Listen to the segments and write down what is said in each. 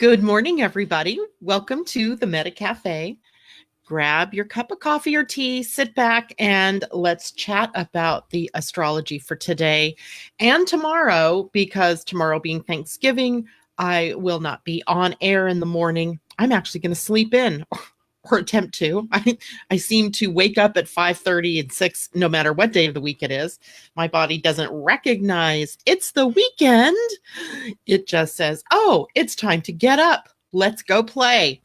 Good morning, everybody. Welcome to the Meta Cafe. Grab your cup of coffee or tea, sit back, and let's chat about the astrology for today and tomorrow, because tomorrow being Thanksgiving, I will not be on air in the morning. I'm actually going to sleep in or attempt to. I seem to wake up at 5:30 and 6, no matter what day of the week it is. My body doesn't recognize it's the weekend. It just says, oh, it's time to get up. Let's go play.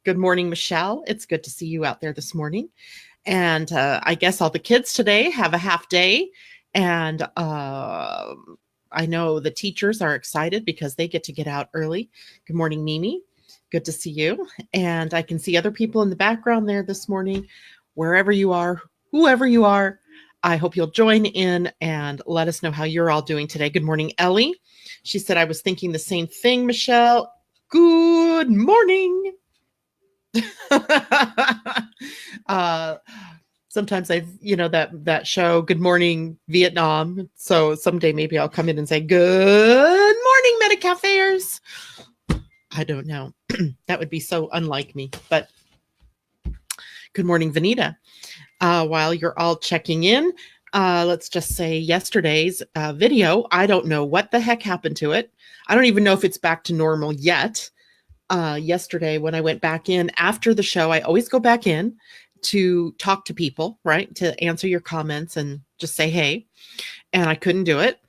Good morning, Michelle. It's good to see you out there this morning. And I guess all the kids today have a half day. And I know the teachers are excited because they get to get out early. Good morning, Mimi. Good to see you. And I can see other people in the background there this morning. Wherever you are, whoever you are, I hope you'll join in and let us know how you're all doing today. Good morning, Ellie. She said, I was thinking the same thing, Michelle. Good morning. Sometimes that show, Good Morning Vietnam. So someday maybe I'll come in and say, good morning, Metacafeers. I don't know. That would be so unlike me, but good morning, Vanita. While you're all checking in, let's just say yesterday's video, I don't know what the heck happened to it. I don't even know if it's back to normal yet. Yesterday, when I went back in after the show, I always go back in to talk to people, right? To answer your comments and just say, hey, and I couldn't do it.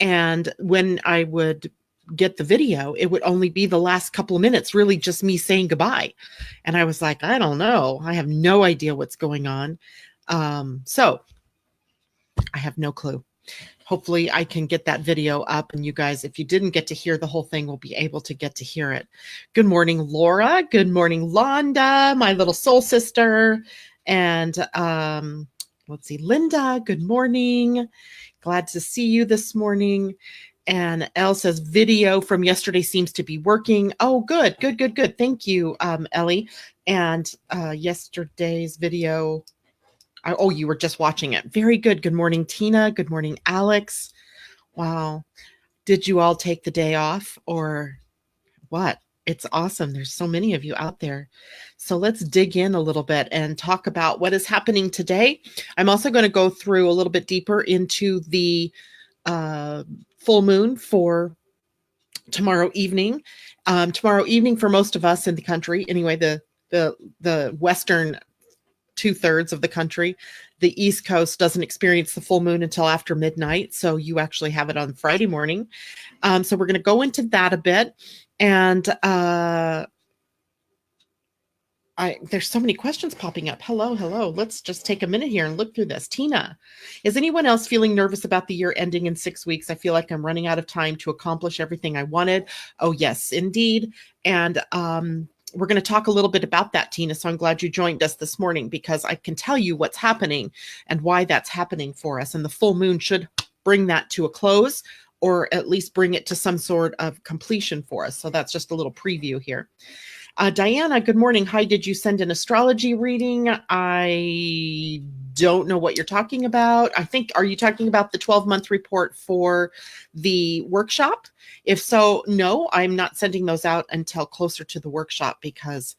And when I would get the video, it would only be the last couple of minutes, really just me saying goodbye. And I was like, I don't know. I have no idea what's going on. So I have no clue. Hopefully I can get that video up, and you guys, if you didn't get to hear the whole thing, will be able to get to hear it. Good morning, Laura. Good morning, Londa, my little soul sister. And let's see, Linda, good morning. Glad to see you this morning. And Elle says, video from yesterday seems to be working. Oh, good. Thank you, Ellie. And yesterday's video, oh, you were just watching it. Very good. Good morning, Tina. Good morning, Alex. Wow. Did you all take the day off or what? It's awesome. There's so many of you out there. So let's dig in a little bit and talk about what is happening today. I'm also going to go through a little bit deeper into the full moon for tomorrow evening. Tomorrow evening for most of us in the country, anyway, the Western 2/3 of the country. The East Coast doesn't experience the full moon until after midnight. So you actually have it on Friday morning. So we're going to go into that a bit. And there's so many questions popping up. Hello. Let's just take a minute here and look through this. Tina, is anyone else feeling nervous about the year ending in 6 weeks? I feel like I'm running out of time to accomplish everything I wanted. Oh, yes, indeed. And we're going to talk a little bit about that, Tina. So I'm glad you joined us this morning, because I can tell you what's happening and why that's happening for us. And the full moon should bring that to a close, or at least bring it to some sort of completion for us. So that's just a little preview here. Diana, good morning. Hi, did you send an astrology reading? I don't know what you're talking about. Are you talking about the 12-month report for the workshop? If so, no, I'm not sending those out until closer to the workshop, because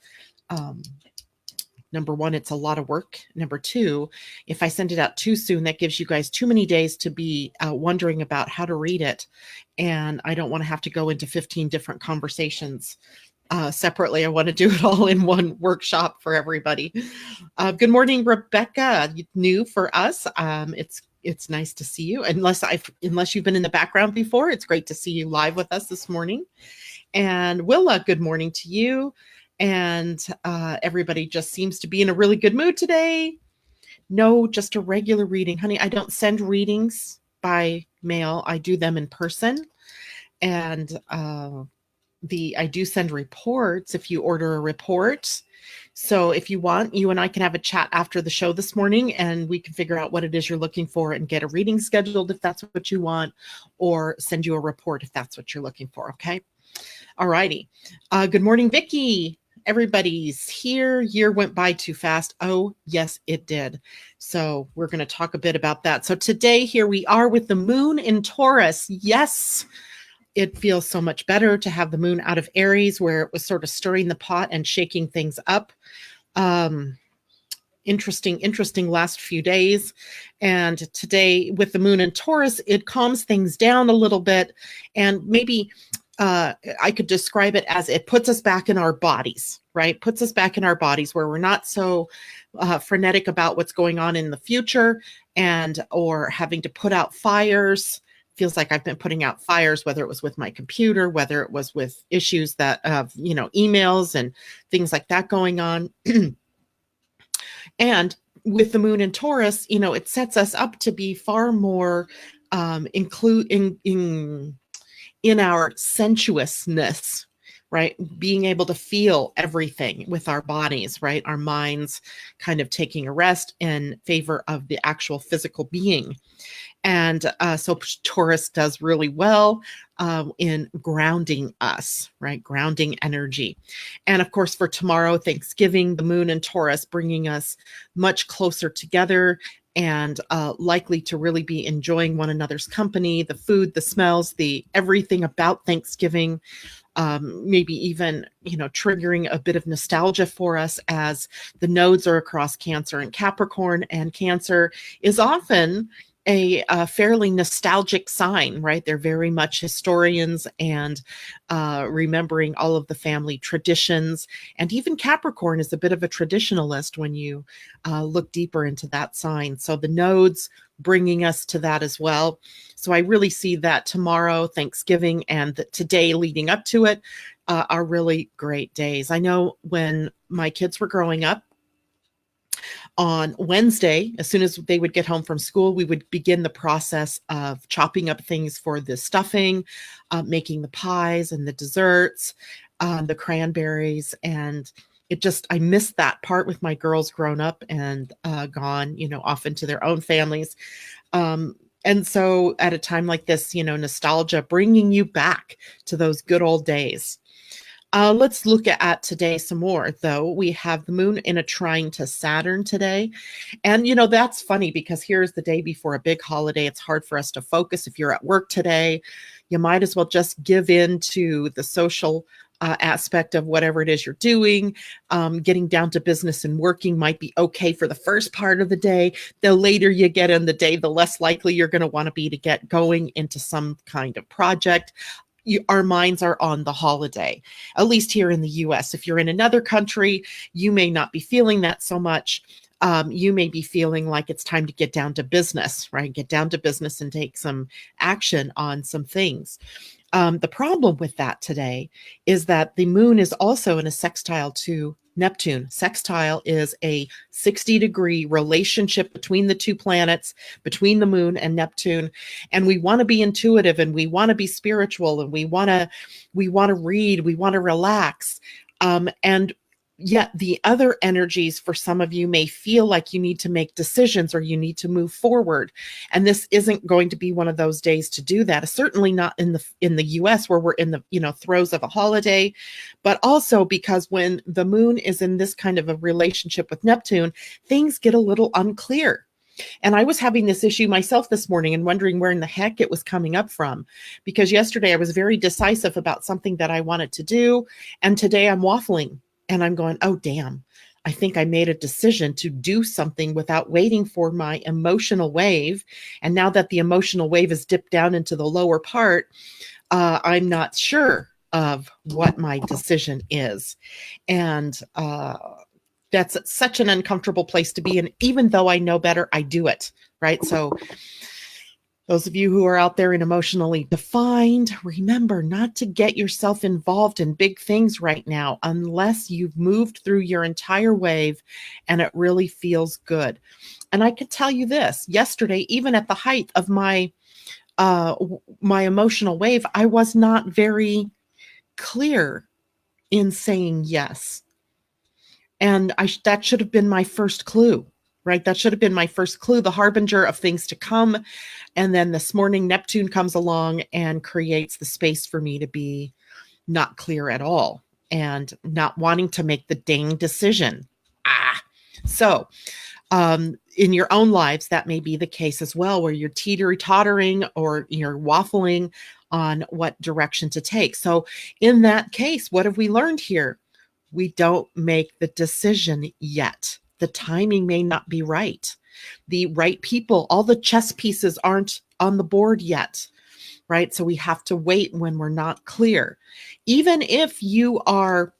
number one, it's a lot of work. Number two, if I send it out too soon, that gives you guys too many days to be wondering about how to read it. And I don't want to have to go into 15 different conversations separately. I want to do it all in one workshop for everybody. Good morning, Rebecca. New for us. It's nice to see you. Unless you've been in the background before, it's great to see you live with us this morning. And Willa, good morning to you. And everybody just seems to be in a really good mood today. No, just a regular reading. Honey, I don't send readings by mail. I do them in person. And I do send reports if you order a report. So if you want, you and I can have a chat after the show this morning, and we can figure out what it is you're looking for and get a reading scheduled if that's what you want, or send you a report if that's what you're looking for. Okay. All righty. Good morning, Vicki. Everybody's here. Year went by too fast. Oh, yes, it did. So we're going to talk a bit about that. So today, here we are with the moon in Taurus. Yes. it feels so much better to have the moon out of Aries, where it was sort of stirring the pot and shaking things up. Interesting last few days. And today with the moon in Taurus, it calms things down a little bit. And maybe I could describe it as it puts us back in our bodies, right? Puts us back in our bodies where we're not so frenetic about what's going on in the future or having to put out fires. Feels like I've been putting out fires, whether it was with my computer, whether it was with issues that emails and things like that going on. And with the moon in Taurus, it sets us up to be far more in our sensuousness, right? Being able to feel everything with our bodies, right? Our minds kind of taking a rest in favor of the actual physical being. And so Taurus does really well in grounding us, right? Grounding energy. And of course, for tomorrow, Thanksgiving, the moon in Taurus bringing us much closer together and likely to really be enjoying one another's company, the food, the smells, the everything about Thanksgiving. Maybe even, triggering a bit of nostalgia for us as the nodes are across Cancer and Capricorn, and Cancer is often a fairly nostalgic sign, right? They're very much historians and remembering all of the family traditions. And even Capricorn is a bit of a traditionalist when you look deeper into that sign. So the nodes bringing us to that as well. So I really see that tomorrow, Thanksgiving, and today leading up to it are really great days. I know when my kids were growing up, on Wednesday, as soon as they would get home from school, we would begin the process of chopping up things for the stuffing, making the pies and the desserts, the cranberries. And I missed that part with my girls grown up and gone, off into their own families. And so at a time like this, nostalgia bringing you back to those good old days. Let's look at today some more, though. We have the moon in a trine to Saturn today. And, that's funny because here's the day before a big holiday. It's hard for us to focus. If you're at work today, you might as well just give in to the social aspect of whatever it is you're doing. Getting down to business and working might be okay for the first part of the day. The later you get in the day, the less likely you're going to want to be to get going into some kind of project. Our minds are on the holiday, at least here in the US. If you're in another country, you may not be feeling that so much. You may be feeling like it's time to get down to business, right? Get down to business and take some action on some things. The problem with that today is that the moon is also in a sextile to Neptune. Sextile is a 60-degree relationship between the two planets, between the moon and Neptune. And we want to be intuitive and we want to be spiritual and we want to read, we want to relax. And yet the other energies for some of you may feel like you need to make decisions or you need to move forward. And this isn't going to be one of those days to do that. Certainly not in the US where we're in the throes of a holiday, but also because when the moon is in this kind of a relationship with Neptune, things get a little unclear. And I was having this issue myself this morning and wondering where in the heck it was coming up from, because yesterday I was very decisive about something that I wanted to do. And today I'm waffling. And I'm going, oh, damn, I think I made a decision to do something without waiting for my emotional wave. And now that the emotional wave is dipped down into the lower part, I'm not sure of what my decision is. And that's such an uncomfortable place to be. And even though I know better, I do it, right? So those of you who are out there and emotionally defined, remember not to get yourself involved in big things right now unless you've moved through your entire wave and it really feels good. And I could tell you this, yesterday, even at the height of my emotional wave, I was not very clear in saying yes. And that should have been my first clue. Right? That should have been my first clue, the harbinger of things to come. And then this morning, Neptune comes along and creates the space for me to be not clear at all and not wanting to make the dang decision. So in your own lives, that may be the case as well, where you're teeter-tottering or you're waffling on what direction to take. So in that case, what have we learned here? We don't make the decision yet. The timing may not be right. The right people, all the chess pieces aren't on the board yet, right? So we have to wait when we're not clear. Even if you are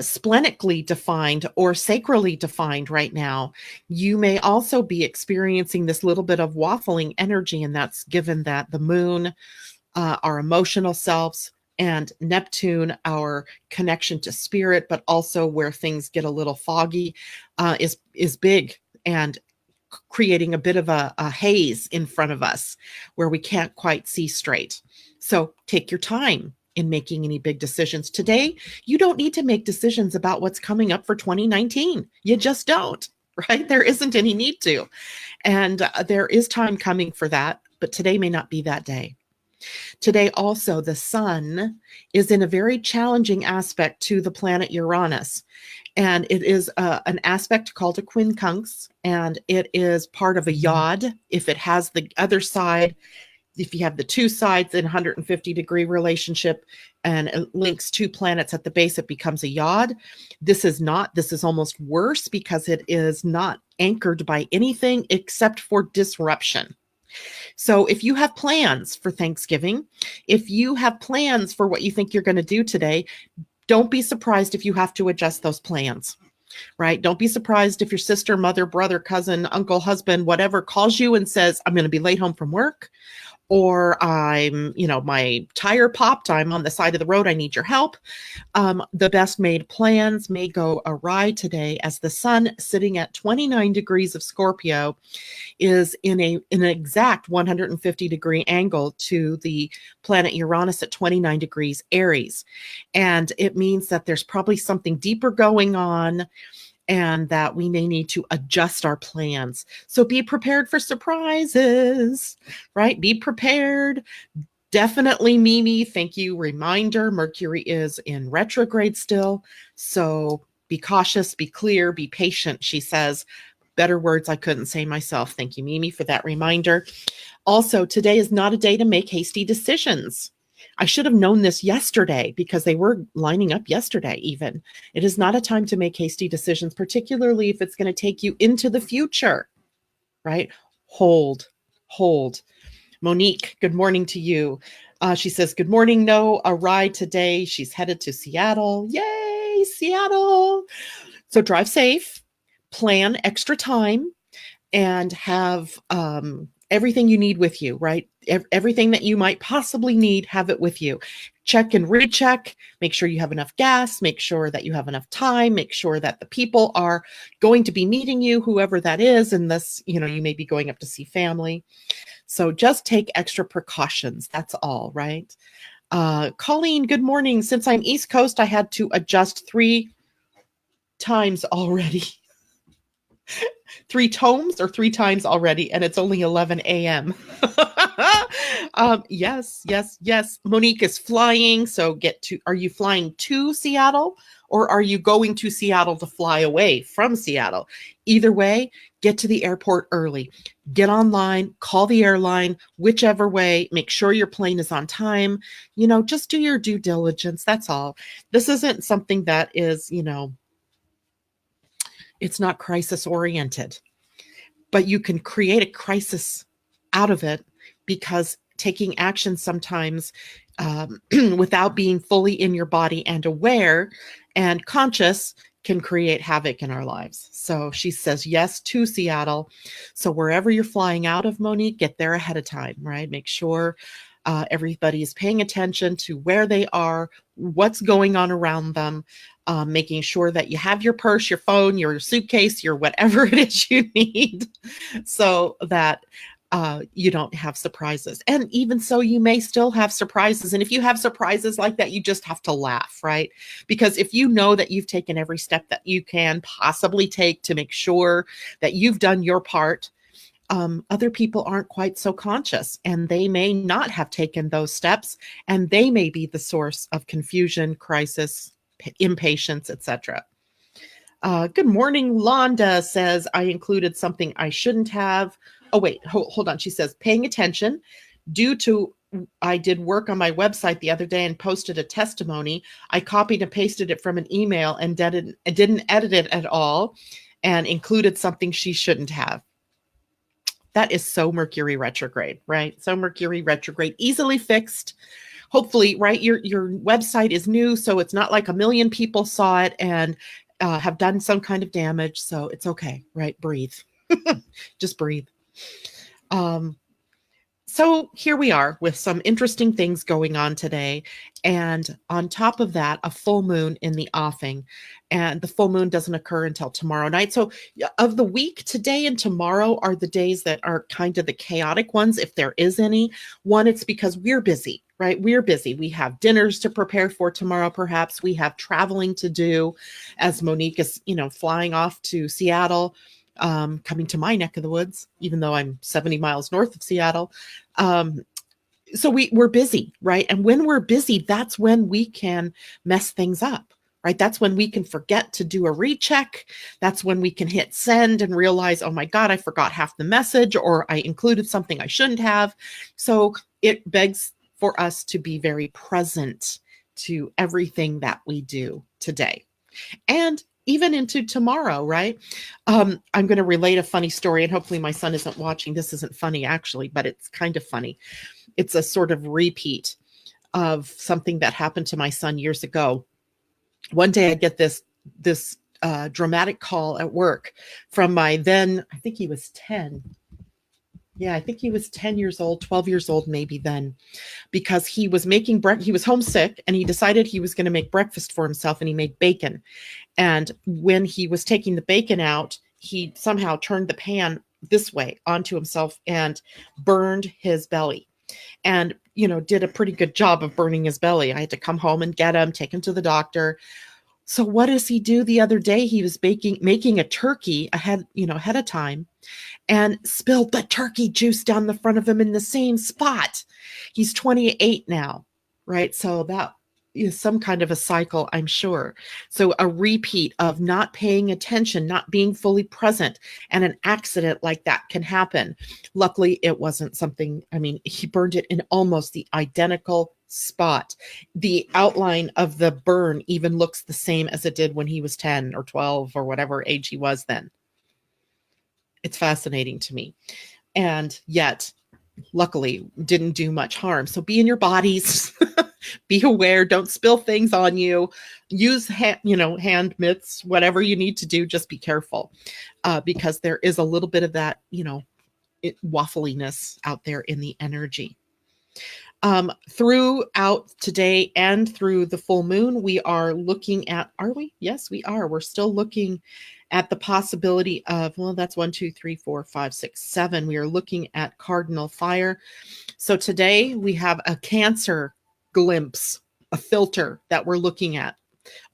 splenically defined or sacrally defined right now, you may also be experiencing this little bit of waffling energy, and that's given that the moon, our emotional selves, and Neptune, our connection to spirit, but also where things get a little foggy, is big and creating a bit of a haze in front of us where we can't quite see straight. So take your time in making any big decisions. Today, you don't need to make decisions about what's coming up for 2019. You just don't, right? There isn't any need to. And there is time coming for that, but today may not be that day. Today, also, the sun is in a very challenging aspect to the planet Uranus. And it is an aspect called a quincunx, and it is part of a yod. If it has the other side, if you have the two sides in 150-degree relationship and it links two planets at the base, it becomes a yod. This is not. This is almost worse because it is not anchored by anything except for disruption. So if you have plans for Thanksgiving, if you have plans for what you think you're going to do today, don't be surprised if you have to adjust those plans, right? Don't be surprised if your sister, mother, brother, cousin, uncle, husband, whatever calls you and says, I'm going to be late home from work, or my tire popped, I'm on the side of the road, I need your help. The best made plans may go awry today as the sun sitting at 29 degrees of Scorpio is in an exact 150-degree angle to the planet Uranus at 29 degrees Aries. And it means that there's probably something deeper going on and that we may need to adjust our plans. So be prepared for surprises, right? Be prepared. Definitely, Mimi, thank you. Reminder, Mercury is in retrograde still. So be cautious, be clear, be patient, she says. Better words I couldn't say myself. Thank you, Mimi, for that reminder. Also, today is not a day to make hasty decisions. I should have known this yesterday because they were lining up yesterday even. It is not a time to make hasty decisions, particularly if it's going to take you into the future, right? Hold. Monique, good morning to you. She says, good morning, no, a ride today. She's headed to Seattle. Yay, Seattle. So drive safe, plan extra time, and have everything you need with you, right? Everything that you might possibly need, have it with you. Check and recheck, make sure you have enough gas, make sure that you have enough time, make sure that the people are going to be meeting you, whoever that is. And this, you may be going up to see family. So just take extra precautions. That's all, right? Colleen, good morning. Since I'm East Coast, I had to adjust 3 times already. 3 tomes or 3 times already, and it's only 11 a.m. Yes. Monique is flying. So are you flying to Seattle or are you going to Seattle to fly away from Seattle? Either way, get to the airport early, get online, call the airline, whichever way, make sure your plane is on time, just do your due diligence. That's all. This isn't something that is, it's not crisis oriented, but you can create a crisis out of it because taking action sometimes without being fully in your body and aware and conscious can create havoc in our lives. So she says yes to Seattle. So wherever you're flying out of, Monique, get there ahead of time, right? Make sure everybody is paying attention to where they are, what's going on around them, making sure that you have your purse, your phone, your suitcase, your whatever it is you need so that you don't have surprises. And even so, you may still have surprises. And if you have surprises like that, you just have to laugh, right? Because if you know that you've taken every step that you can possibly take to make sure that you've done your part, other people aren't quite so conscious and they may not have taken those steps, and they may be the source of confusion, crisis, impatience, etc. Good morning. Londa says, I included something I shouldn't have. Oh, wait, hold on. She says, paying attention, due to I did work on my website the other day and posted a testimony. I copied and pasted it from an email and didn't edit it at all and included something she shouldn't have. That is so Mercury retrograde, right? So Mercury retrograde, easily fixed. Hopefully, right? Your website is new, so it's not like a million people saw it and have done some kind of damage. So it's okay, right? Breathe. Just breathe. So here we are with some interesting things going on today. And on top of that, a full moon in the offing. And the full moon doesn't occur until tomorrow night. So of the week, today and tomorrow are the days that are kind of the chaotic ones, if there is any. One, it's because we're busy, right? We're busy. We have dinners to prepare for tomorrow, perhaps. We have traveling to do as Monique is, flying off to Seattle. Coming to my neck of the woods, even though I'm 70 miles north of Seattle. So we're busy, right? And when we're busy, that's when we can mess things up, right? That's when we can forget to do a recheck. That's when we can hit send and realize, oh my God, I forgot half the message, or I included something I shouldn't have. So it begs for us to be very present to everything that we do today. And even into tomorrow, right? I'm going to relate a funny story, and hopefully my son isn't watching. This isn't funny, actually, but it's kind of funny. It's a sort of repeat of something that happened to my son years ago. One day I get this dramatic call at work from my then, I think he was 10. Yeah, I think he was 10 years old, 12 years old, maybe then, because he was making he was homesick and he decided he was going to make breakfast for himself, and he made bacon. And when he was taking the bacon out, he somehow turned the pan this way onto himself and burned his belly. And, did a pretty good job of burning his belly. I had to come home and get him, take him to the doctor. So what does he do the other day? He was making a turkey ahead of time, and spilled the turkey juice down the front of him in the same spot. He's 28 now, right? So that is some kind of a cycle, I'm sure. So a repeat of not paying attention, not being fully present, and an accident like that can happen. Luckily, it wasn't something, he burned it in almost the identical spot. The outline of the burn even looks the same as it did when he was 10 or 12 or whatever age he was then. It's fascinating to me. And yet, luckily, didn't do much harm. So be in your bodies. Be aware. Don't spill things on you. Use hand mitts, whatever you need to do. Just be careful, because there is a little bit of that, waffliness out there in the energy. Throughout today and through the full moon, we are looking at, are we? Yes, we are. We're still looking at the possibility of, well, that's 1, 2, 3, 4, 5, 6, 7. We are looking at cardinal fire. So today we have a Cancer glimpse, a filter that we're looking at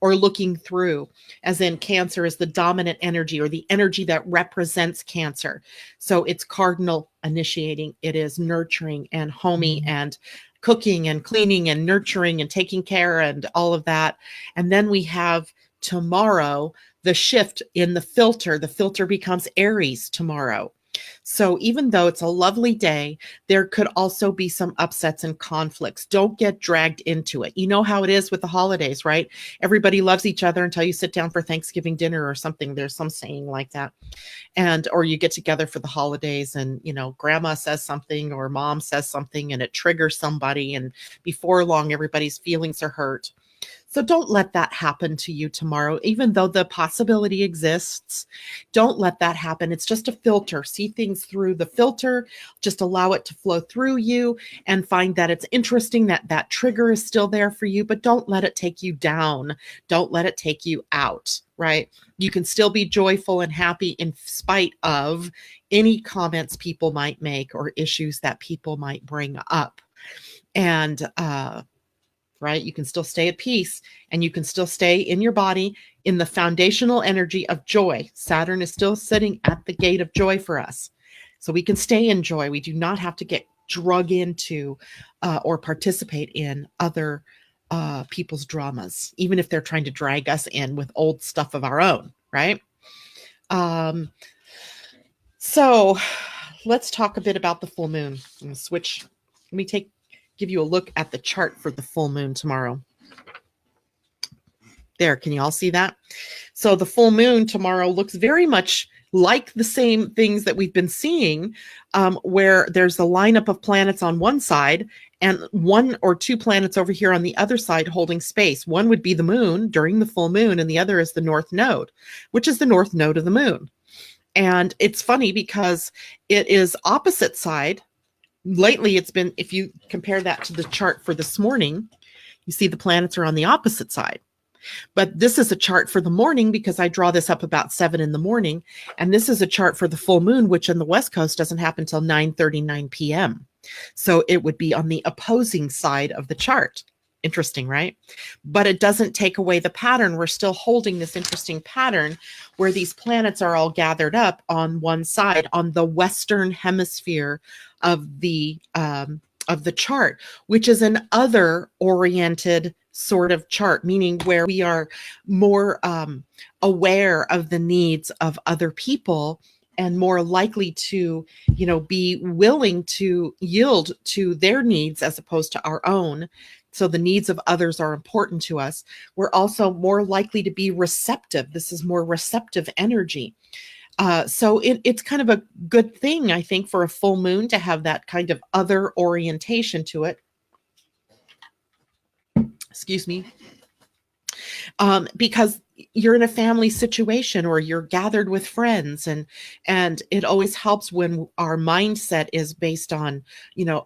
or looking through, as in Cancer is the dominant energy or the energy that represents Cancer. So it's cardinal initiating. It is nurturing and homey and cooking and cleaning and nurturing and taking care and all of that. And then we have tomorrow the shift in the filter. The filter becomes Aries tomorrow. So even though it's a lovely day, there could also be some upsets and conflicts. Don't get dragged into it. You know how it is with the holidays, right? Everybody loves each other until you sit down for Thanksgiving dinner or something. There's some saying like that. Or you get together for the holidays and, grandma says something or mom says something and it triggers somebody. And before long, everybody's feelings are hurt. So don't let that happen to you tomorrow, even though the possibility exists. Don't let that happen. It's just a filter. See things through the filter. Just allow it to flow through you and find that it's interesting that that trigger is still there for you, but don't let it take you down. Don't let it take you out, right? You can still be joyful and happy in spite of any comments people might make or issues that people might bring up. And, right? You can still stay at peace and you can still stay in your body in the foundational energy of joy. Saturn is still sitting at the gate of joy for us. So we can stay in joy. We do not have to get drug into or participate in other people's dramas, even if they're trying to drag us in with old stuff of our own, right? So let's talk a bit about the full moon. I'm going to switch Let me give you a look at the chart for the full moon tomorrow. There, can you all see that? So the full moon tomorrow looks very much like the same things that we've been seeing, where there's a lineup of planets on one side and one or two planets over here on the other side holding space. One would be the moon during the full moon, and the other is the north node, which is the north node of the moon. And it's funny because it is opposite side. Lately, it's been, if you compare that to the chart for this morning, you see the planets are on the opposite side. But this is a chart for the morning because I draw this up about 7 in the morning. And this is a chart for the full moon, which on the West Coast doesn't happen until 9:39 p.m. So it would be on the opposing side of the chart. Interesting, right? But it doesn't take away the pattern. We're still holding this interesting pattern where these planets are all gathered up on one side, on the Western hemisphere of the chart, which is an other-oriented sort of chart, meaning where we are more aware of the needs of other people and more likely to, be willing to yield to their needs as opposed to our own. So the needs of others are important to us. We're also more likely to be receptive. This is more receptive energy. So it's kind of a good thing, I think, for a full moon to have that kind of other orientation to it. Excuse me. Because you're in a family situation or you're gathered with friends, and it always helps when our mindset is based on,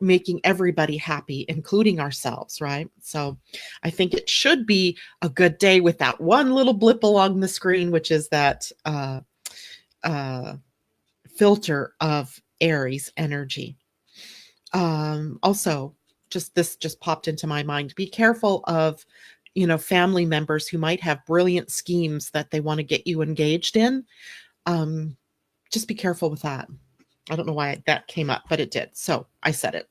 making everybody happy, including ourselves, right? So I think it should be a good day with that one little blip along the screen, which is that filter of Aries energy. Also, this just popped into my mind. Be careful of, family members who might have brilliant schemes that they want to get you engaged in. Just be careful with that. I don't know why that came up, but it did. So I said it.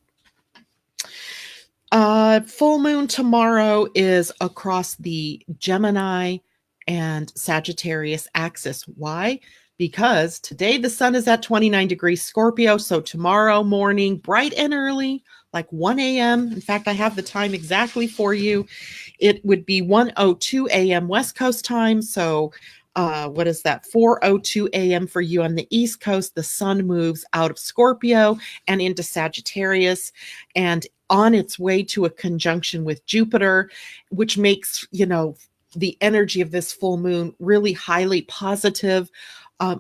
Full moon tomorrow is across the Gemini and Sagittarius axis. Why? Because today the sun is at 29 degrees Scorpio. So tomorrow morning, bright and early, like 1 a.m. In fact, I have the time exactly for you. It would be 1:02 a.m. West Coast time. So what is that? 4:02 a.m. for you on the East Coast. The sun moves out of Scorpio and into Sagittarius and on its way to a conjunction with Jupiter, which makes, the energy of this full moon really highly positive.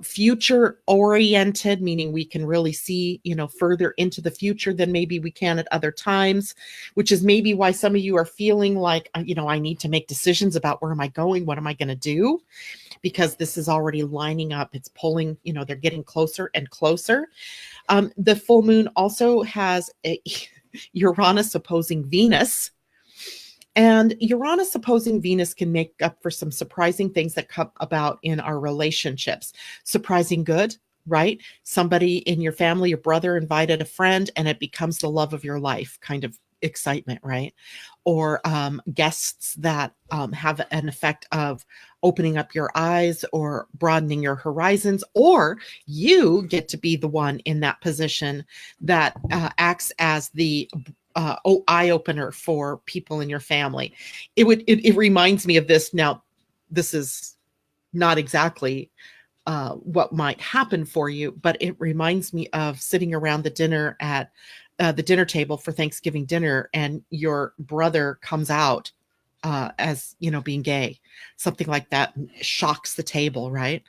Future oriented, meaning we can really see, further into the future than maybe we can at other times, which is maybe why some of you are feeling like, I need to make decisions about where am I going? What am I going to do? Because this is already lining up. It's pulling, they're getting closer and closer. The full moon also has a Uranus opposing Venus. And Uranus opposing Venus can make up for some surprising things that come about in our relationships. Surprising good, right? Somebody in your family, your brother invited a friend and it becomes the love of your life, kind of excitement, right? Or guests that have an effect of opening up your eyes or broadening your horizons, or you get to be the one in that position that acts as the eye opener for people in your family. It reminds me of this. Now, this is not exactly what might happen for you, but it reminds me of sitting around the dinner at the dinner table for Thanksgiving dinner, and your brother comes out as being gay, something like that shocks the table, right?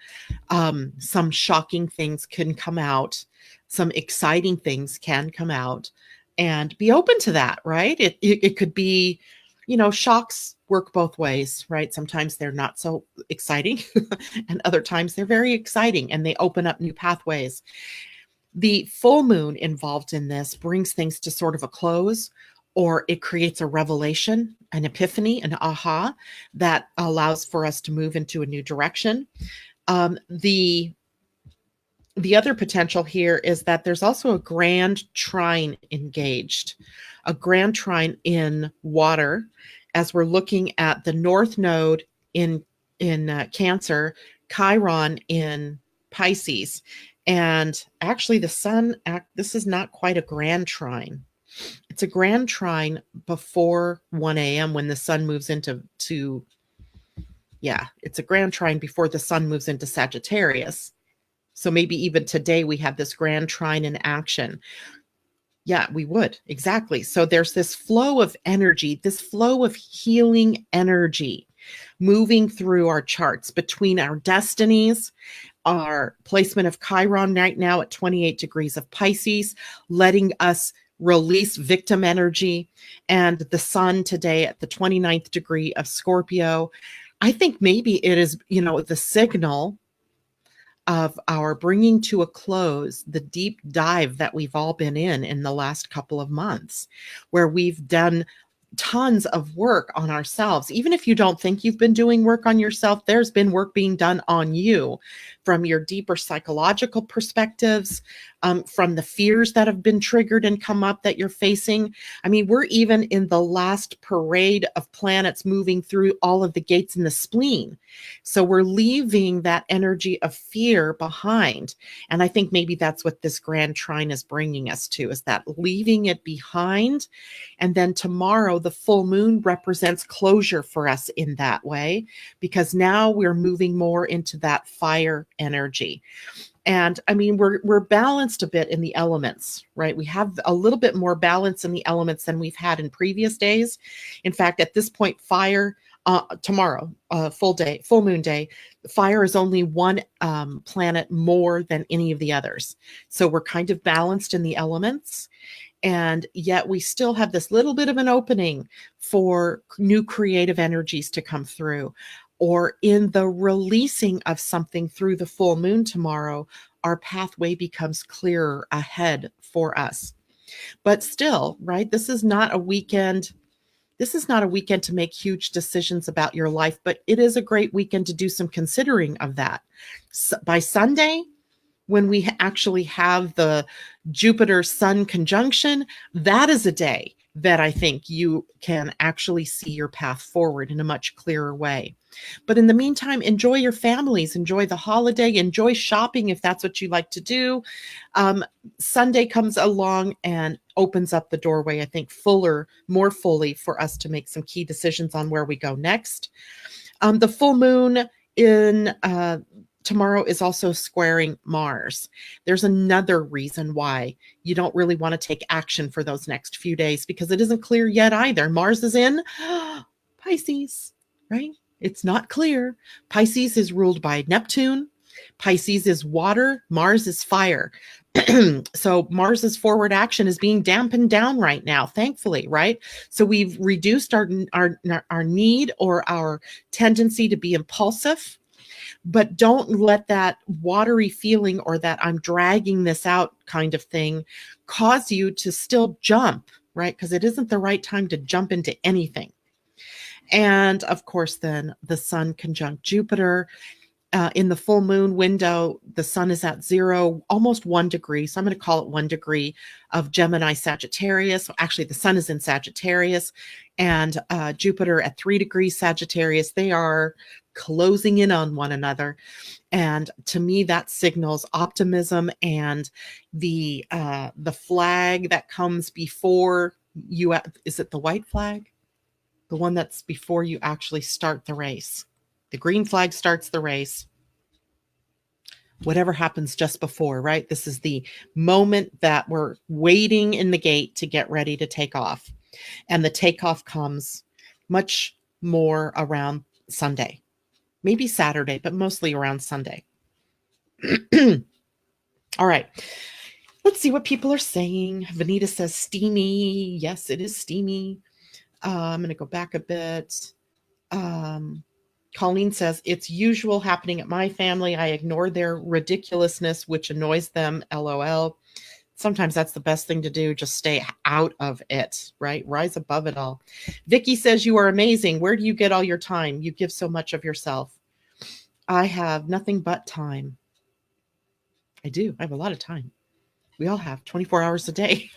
Some shocking things can come out, some exciting things can come out. And be open to that, right? It could be, shocks work both ways, right? Sometimes they're not so exciting and other times they're very exciting and they open up new pathways. The full moon involved in this brings things to sort of a close, or it creates a revelation, an epiphany, an aha that allows for us to move into a new direction. The other potential here is that there's also a grand trine engaged, a grand trine in water, as we're looking at the North Node in Cancer, Chiron in Pisces, and actually the Sun. This is not quite a grand trine. It's a grand trine before 1 a.m. when the sun moves it's a grand trine before the sun moves into Sagittarius. So maybe even today we have this grand trine in action. Yeah, we would. Exactly. So there's this flow of energy, this flow of healing energy moving through our charts between our destinies, our placement of Chiron right now at 28 degrees of Pisces, letting us release victim energy, and the sun today at the 29th degree of Scorpio. I think maybe it is, the signal of our bringing to a close the deep dive that we've all been in the last couple of months, where we've done tons of work on ourselves. Even if you don't think you've been doing work on yourself, there's been work being done on you from your deeper psychological perspectives, from the fears that have been triggered and come up that you're facing. I mean, we're even in the last parade of planets moving through all of the gates in the spleen. So we're leaving that energy of fear behind. And I think maybe that's what this grand trine is bringing us to, is that leaving it behind. And then tomorrow, the full moon represents closure for us in that way, because now we're moving more into that fire energy. And I mean, we're balanced a bit in the elements, right? We have a little bit more balance in the elements than we've had in previous days. In fact, at this point, fire, tomorrow, full moon day, fire is only one planet more than any of the others. So we're kind of balanced in the elements. And yet we still have this little bit of an opening for new creative energies to come through. Or in the releasing of something through the full moon tomorrow, our pathway becomes clearer ahead for us. But still, right, this is not a weekend. This is not a weekend to make huge decisions about your life, but it is a great weekend to do some considering of that. So by Sunday, when we actually have the Jupiter-Sun conjunction, that is a day that I think you can actually see your path forward in a much clearer way. But in the meantime, enjoy your families, enjoy the holiday, enjoy shopping if that's what you like to do. Sunday comes along and opens up the doorway, I think, more fully for us to make some key decisions on where we go next. The full moon in tomorrow is also squaring Mars. There's another reason why you don't really want to take action for those next few days, because it isn't clear yet either. Mars is in Pisces, right? It's not clear. Pisces is ruled by Neptune. Pisces is water. Mars is fire. So Mars's forward action is being dampened down right now, thankfully, right? So we've reduced our need or our tendency to be impulsive. But don't let that watery feeling or that I'm dragging this out kind of thing cause you to still jump, right? Because it isn't the right time to jump into anything. And of course, then the sun conjunct Jupiter. In the full moon window, the sun is at 0, almost 1 degree. So I'm going to call it 1 degree of Gemini Sagittarius. Actually, the sun is in Sagittarius, and Jupiter at 3 degrees Sagittarius. They are closing in on one another. And to me, that signals optimism, and the flag that comes before you. Is it the white flag? The one that's before you actually start the race. The green flag starts the race. Whatever happens just before, right? This is the moment that we're waiting in the gate to get ready to take off. And the takeoff comes much more around Sunday. Maybe Saturday, but mostly around Sunday. All right. Let's see what people are saying. Vanita says steamy. Yes, it is steamy. I'm going to go back a bit. Colleen says, it's usual happening at my family. I ignore their ridiculousness, which annoys them. LOL. Sometimes that's the best thing to do. Just stay out of it, right? Rise above it all. Vicky says, you are amazing. Where do you get all your time? You give so much of yourself. I have nothing but time. I do. I have a lot of time. We all have 24 hours a day.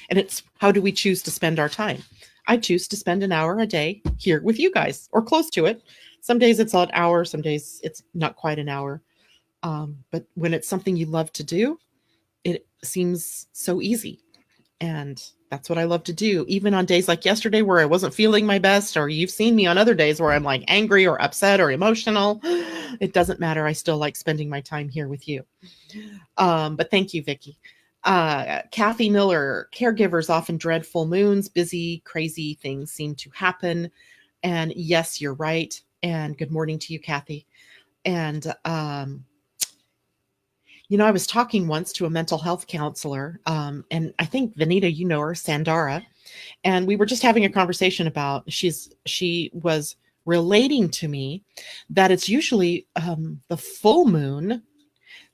And it's how do we choose to spend our time? I choose to spend an hour a day here with you guys, or close to it. Some days it's an hour. Some days it's not quite an hour. But when it's something you love to do, it seems so easy. And that's what I love to do. Even on days like yesterday where I wasn't feeling my best, or you've seen me on other days where I'm like angry or upset or emotional, it doesn't matter. I still like spending my time here with you. But thank you, Vicki. Kathy Miller, caregivers often dread full moons. Busy, crazy things seem to happen. And yes, you're right. And good morning to you, Kathy. And, I was talking once to a mental health counselor, and I think, Vanita, you know her, Sandara, and we were just having a conversation about she was relating to me that it's usually the full moon,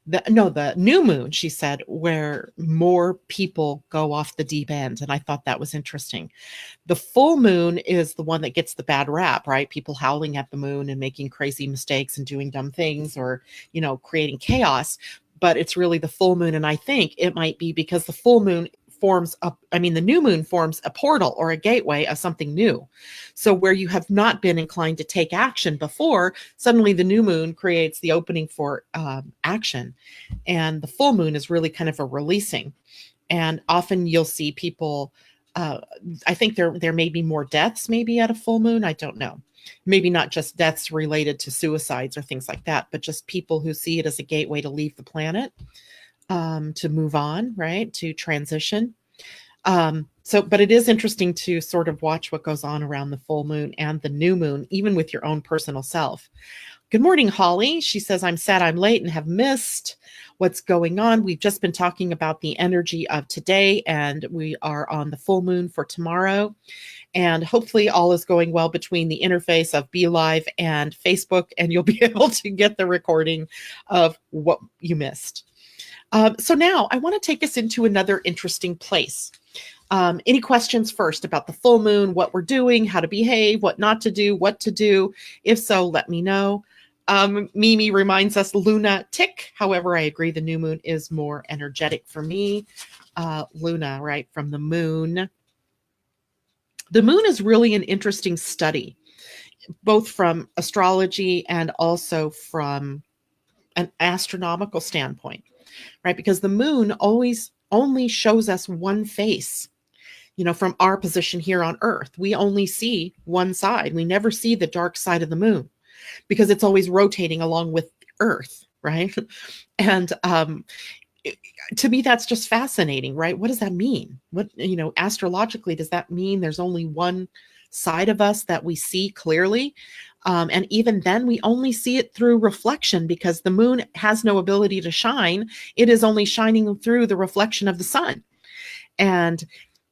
the new moon, she said, where more people go off the deep end. And I thought that was interesting. The full moon is the one that gets the bad rap, right? People howling at the moon and making crazy mistakes and doing dumb things, or, creating chaos. But it's really the full moon. And I think it might be because the full moon the new moon forms a portal or a gateway of something new. So where you have not been inclined to take action before, suddenly the new moon creates the opening for action. And the full moon is really kind of a releasing. And often you'll see people, I think there may be more deaths maybe at a full moon. I don't know. Maybe not just deaths related to suicides or things like that, but just people who see it as a gateway to leave the planet, to move on, right? To transition. But it is interesting to sort of watch what goes on around the full moon and the new moon, even with your own personal self. Good morning, Holly. She says, I'm sad I'm late and have missed what's going on. We've just been talking about the energy of today, and we are on the full moon for tomorrow. And hopefully all is going well between the interface of Be Live and Facebook, and you'll be able to get the recording of what you missed. So now I want to take us into another interesting place. Any questions first about the full moon, what we're doing, how to behave, what not to do, what to do? If so, let me know. Mimi reminds us Luna tick. However, I agree the new moon is more energetic for me. Luna, right, from the moon. The moon is really an interesting study, both from astrology and also from an astronomical standpoint, right? Because the moon always only shows us one face. From our position here on Earth, we only see one side. We never see the dark side of the moon because it's always rotating along with Earth, right? And to me, that's just fascinating, right? What does that mean? What, astrologically, does that mean there's only one side of us that we see clearly? And even then, we only see it through reflection because the moon has no ability to shine. It is only shining through the reflection of the sun. And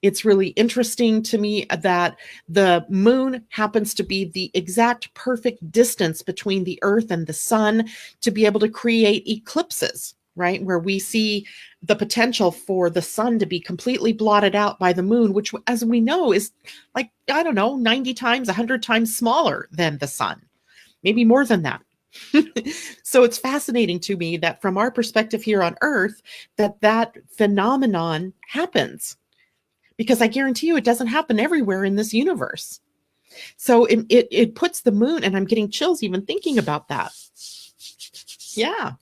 it's really interesting to me that the moon happens to be the exact perfect distance between the Earth and the sun to be able to create eclipses, right? Where we see the potential for the sun to be completely blotted out by the moon, which, as we know, is like, 90 times, 100 times smaller than the sun, maybe more than that. So it's fascinating to me that from our perspective here on Earth, that phenomenon happens, because I guarantee you it doesn't happen everywhere in this universe. So it puts the moon, and I'm getting chills even thinking about that. Yeah.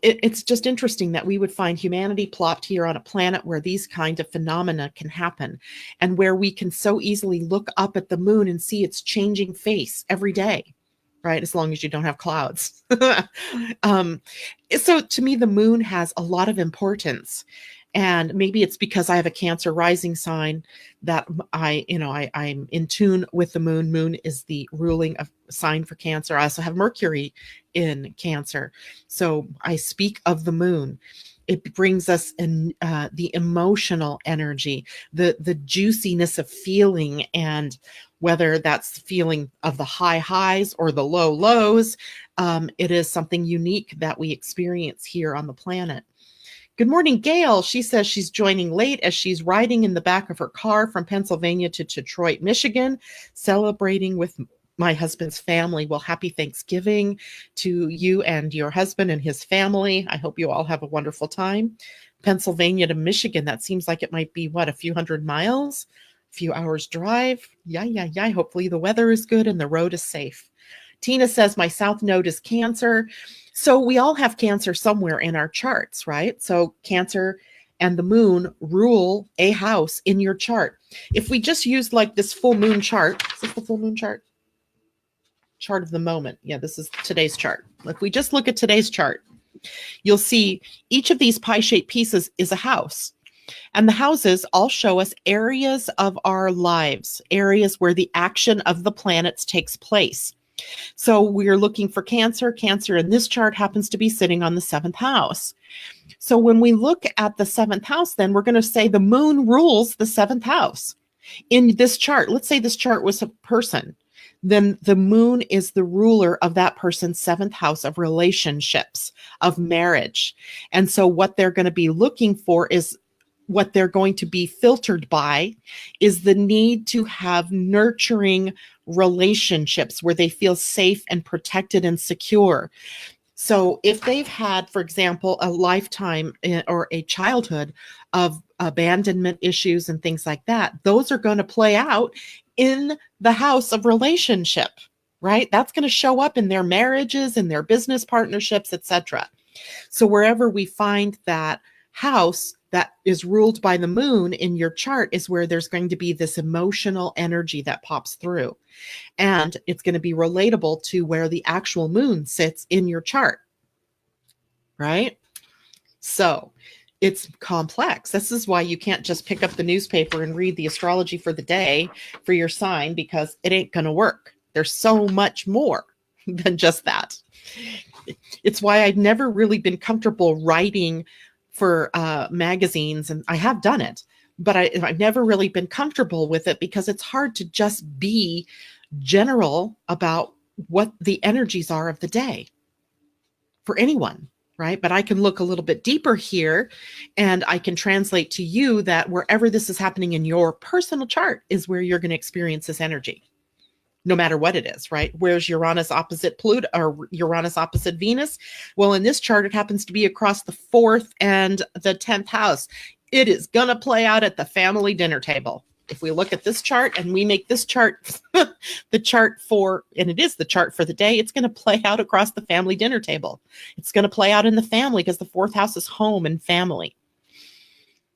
It's just interesting that we would find humanity plopped here on a planet where these kinds of phenomena can happen, and where we can so easily look up at the moon and see its changing face every day, right? As long as you don't have clouds. So to me, the moon has a lot of importance. And maybe it's because I have a Cancer rising sign that I'm in tune with the moon. Moon is the ruling of sign for Cancer. I also have Mercury in Cancer. So I speak of the moon. It brings us in the emotional energy, the juiciness of feeling, and whether that's the feeling of the high highs or the low lows, it is something unique that we experience here on the planet. Good morning, Gail. She says she's joining late as she's riding in the back of her car from Pennsylvania to Detroit, Michigan, celebrating with my husband's family. Well, happy Thanksgiving to you and your husband and his family. I hope you all have a wonderful time. Pennsylvania to Michigan, that seems like it might be, a few hundred miles, a few hours drive. Yeah. Hopefully the weather is good and the road is safe. Tina says, my South Node is Cancer. So we all have Cancer somewhere in our charts, right? So Cancer and the moon rule a house in your chart. If we just use like this full moon chart, is this the full moon chart? Chart of the moment. Yeah, this is today's chart. If we just look at today's chart, you'll see each of these pie-shaped pieces is a house. And the houses all show us areas of our lives, areas where the action of the planets takes place. So we're looking for Cancer. Cancer in this chart happens to be sitting on the 7th house. So when we look at the 7th house, then we're going to say the moon rules the 7th house. In this chart, let's say this chart was a person, then the moon is the ruler of that person's 7th house of relationships, of marriage. And so what they're going to be looking for is, what they're going to be filtered by is the need to have nurturing relationships where they feel safe and protected and secure. So if they've had, for example, a lifetime or a childhood of abandonment issues and things like that, those are going to play out in the house of relationship, right? That's going to show up in their marriages, in their business partnerships, etc. So wherever we find that house that is ruled by the moon in your chart is where there's going to be this emotional energy that pops through. And it's going to be relatable to where the actual moon sits in your chart, right? So it's complex. This is why you can't just pick up the newspaper and read the astrology for the day for your sign, because it ain't going to work. There's so much more than just that. It's why I'd never really been comfortable writing for magazines, and I have done it, but I've never really been comfortable with it because it's hard to just be general about what the energies are of the day for anyone, right? But I can look a little bit deeper here, and I can translate to you that wherever this is happening in your personal chart is where you're going to experience this energy, no matter what it is, right? Where's Uranus opposite Pluto or Uranus opposite Venus? Well, in this chart, it happens to be across the 4th and the 10th house. It is going to play out at the family dinner table. If we look at this chart and we make this chart the chart for, and it is the chart for the day, it's going to play out across the family dinner table. It's going to play out in the family because the 4th house is home and family.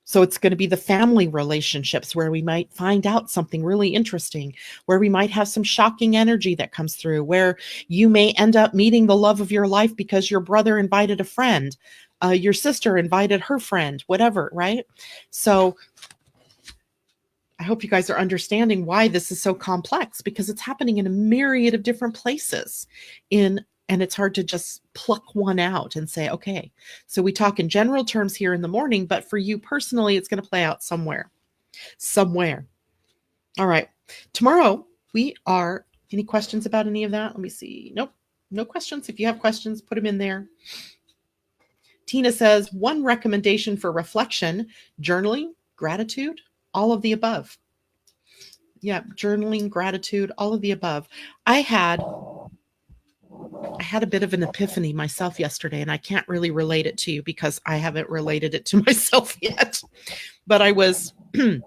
So it's going to be the family relationships where we might find out something really interesting, where we might have some shocking energy that comes through, where you may end up meeting the love of your life because your brother invited a friend, your sister invited her friend, whatever, right? So I hope you guys are understanding why this is so complex, because it's happening in a myriad of different places and it's hard to just pluck one out and say, okay, so we talk in general terms here in the morning, but for you personally, it's going to play out somewhere. All right. Tomorrow any questions about any of that? Let me see. Nope. No questions. If you have questions, put them in there. Tina says, one recommendation for reflection, journaling, gratitude, all of the above. Yeah. Journaling, gratitude, all of the above. I had a bit of an epiphany myself yesterday, and I can't really relate it to you because I haven't related it to myself yet. But I was, and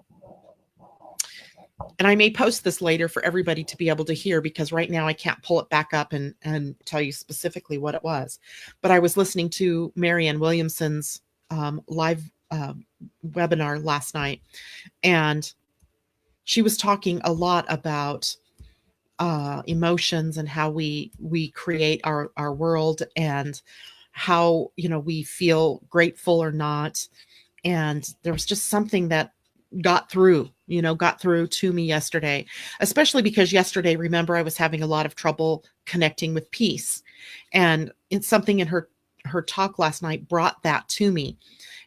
I may post this later for everybody to be able to hear, because right now I can't pull it back up and tell you specifically what it was. But I was listening to Marianne Williamson's live webinar last night, and she was talking a lot about emotions and how we create our world, and how, we feel grateful or not. And there was just something that got through to me yesterday, especially because yesterday, remember, I was having a lot of trouble connecting with peace, and it's something in her talk last night brought that to me.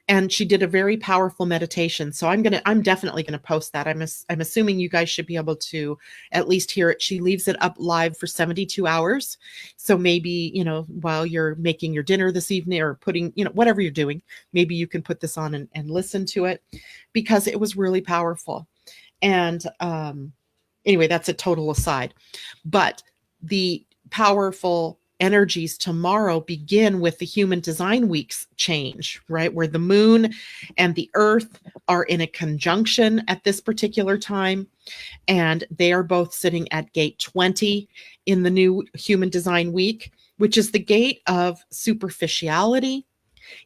And she did a very powerful meditation. So I'm definitely going to post that. I'm assuming you guys should be able to at least hear it. She leaves it up live for 72 hours. So maybe, while you're making your dinner this evening or putting, whatever you're doing, maybe you can put this on and listen to it, because it was really powerful. And anyway, that's a total aside. But the powerful energies tomorrow begin with the Human Design Week's change, right? Where the moon and the earth are in a conjunction at this particular time. And they are both sitting at gate 20 in the new Human Design Week, which is the gate of superficiality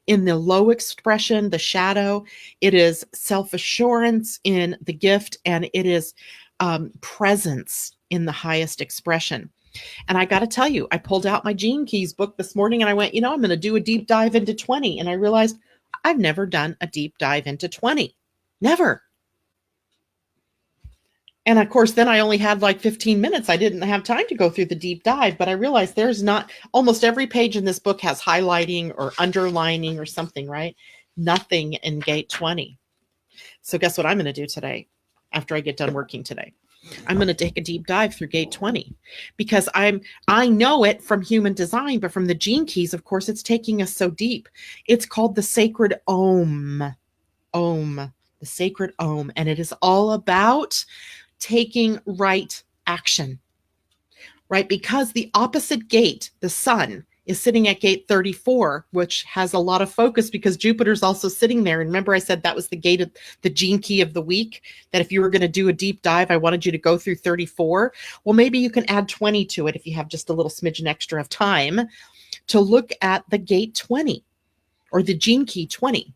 in the low expression, the shadow. It is self-assurance in the gift, and it is presence in the highest expression. And I got to tell you, I pulled out my Gene Keys book this morning and I went, I'm going to do a deep dive into 20. And I realized I've never done a deep dive into 20. Never. And of course, then I only had like 15 minutes. I didn't have time to go through the deep dive, but I realized there's not, almost every page in this book has highlighting or underlining or something, right? Nothing in gate 20. So guess what I'm going to do today after I get done working today? I'm going to take a deep dive through gate 20 because I know it from human design, but from the Gene Keys, of course, it's taking us so deep. It's called the sacred Om, the sacred Om. And it is all about taking right action, right? Because the opposite gate, the sun, is sitting at gate 34, which has a lot of focus because Jupiter's also sitting there. And remember I said that was the gate of the Gene Key of the week, that if you were going to do a deep dive, I wanted you to go through 34. Well, maybe you can add 20 to it if you have just a little smidgen extra of time to look at the gate 20 or the Gene Key 20,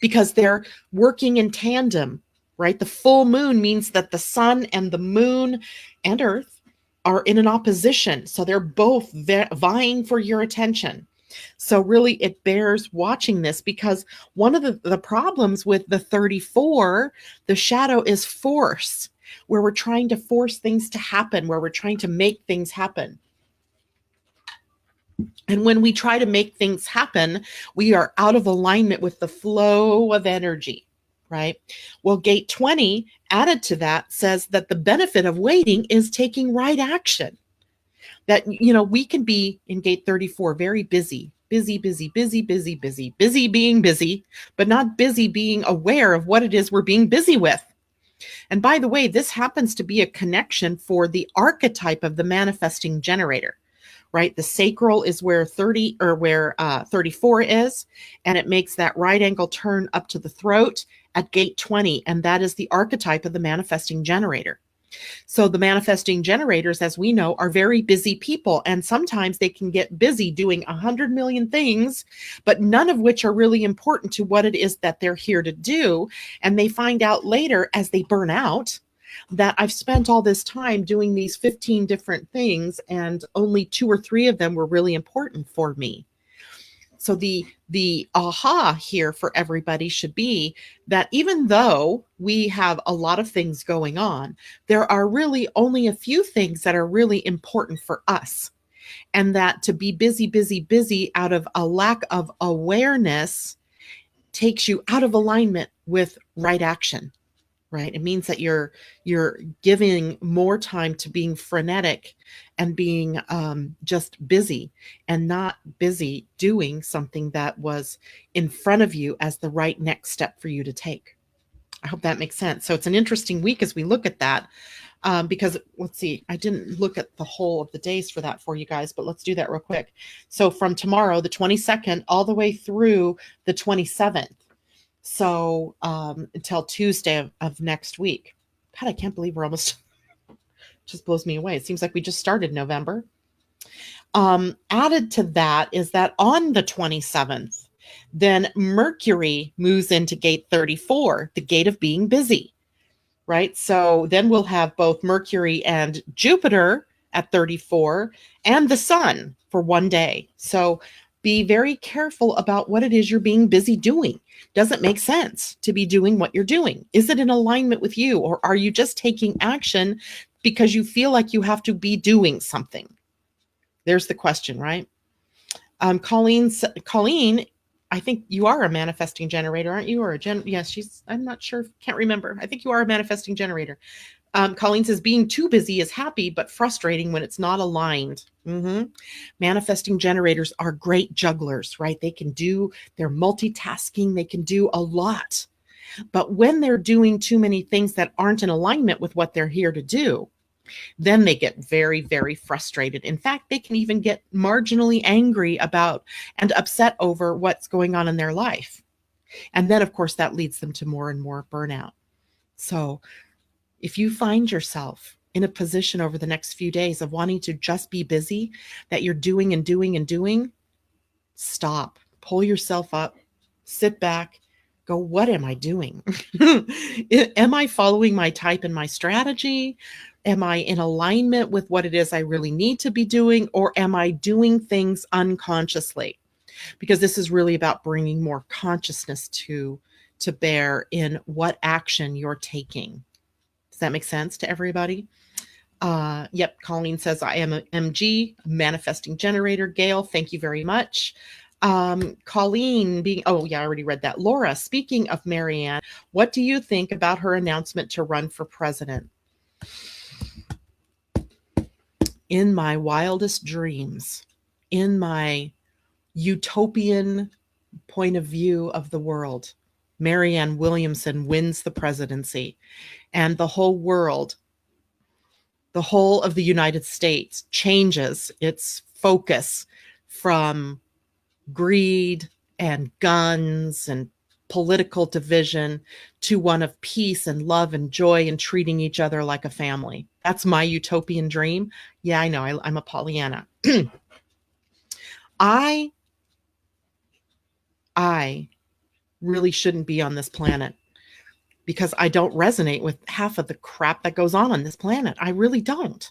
because they're working in tandem, right? The full moon means that the sun and the moon and Earth are in an opposition. So they're both vying for your attention. So really it bears watching this, because one of the problems with the 34, the shadow, is force, where we're trying to force things to happen, where we're trying to make things happen. And when we try to make things happen, we are out of alignment with the flow of energy, right? Well, gate 20 added to that says that the benefit of waiting is taking right action. That, we can be in gate 34 very busy being busy, but not busy being aware of what it is we're being busy with. And by the way, this happens to be a connection for the archetype of the manifesting generator. Right? The sacral is where 34 is, and it makes that right angle turn up to the throat at gate 20. And that is the archetype of the manifesting generator. So the manifesting generators, as we know, are very busy people. And sometimes they can get busy doing 100 million things, but none of which are really important to what it is that they're here to do. And they find out later as they burn out that I've spent all this time doing these 15 different things and only 2 or 3 of them were really important for me. So the aha here for everybody should be that even though we have a lot of things going on, there are really only a few things that are really important for us. And that to be busy out of a lack of awareness takes you out of alignment with right action. Right. It means that you're giving more time to being frenetic and being just busy, and not busy doing something that was in front of you as the right next step for you to take. I hope that makes sense. So it's an interesting week as we look at that, because let's see, I didn't look at the whole of the days for that for you guys, but let's do that real quick. So from tomorrow, the 22nd, all the way through the 27th. So until Tuesday of next week. God, I can't believe we're almost, just blows me away. It seems like we just started November. Added to that is that on the 27th, then Mercury moves into gate 34, the gate of being busy, right? So then we'll have both Mercury and Jupiter at 34 and the sun for one day. So be very careful about what it is you're being busy doing. Does it make sense to be doing what you're doing? Is it in alignment with you, or are you just taking action because you feel like you have to be doing something? There's the question, right? Colleen, I think you are a manifesting generator, aren't you? Or yes, I'm not sure. Can't remember. I think you are a manifesting generator. Colleen says, being too busy is happy, but frustrating when it's not aligned. Manifesting generators are great jugglers, right? They're multitasking. They can do a lot. But when they're doing too many things that aren't in alignment with what they're here to do, then they get very, very frustrated. In fact, they can even get marginally angry about and upset over what's going on in their life. And then, of course, that leads them to more and more burnout. So if you find yourself in a position over the next few days of wanting to just be busy, that you're doing and doing and doing, stop. pull yourself up, sit back, go, what am I doing? Am I following my type and my strategy? Am I in alignment with what it is I really need to be doing? Or am I doing things unconsciously? Because this is really about bringing more consciousness to bear in what action you're taking. Does that make sense to everybody? Yep, Colleen says, I am a MG, manifesting generator. Gail, thank you very much. Colleen being, oh yeah, I already read that. Laura, speaking of Marianne, what do you think about her announcement to run for president? In my wildest dreams, in my utopian point of view of the world, Marianne Williamson wins the presidency, and the whole world, the whole of the United States changes its focus from greed and guns and political division to one of peace and love and joy and treating each other like a family. That's my utopian dream. Yeah, I know. I'm a Pollyanna. I really shouldn't be on this planet because I don't resonate with half of the crap that goes on this planet. I really don't.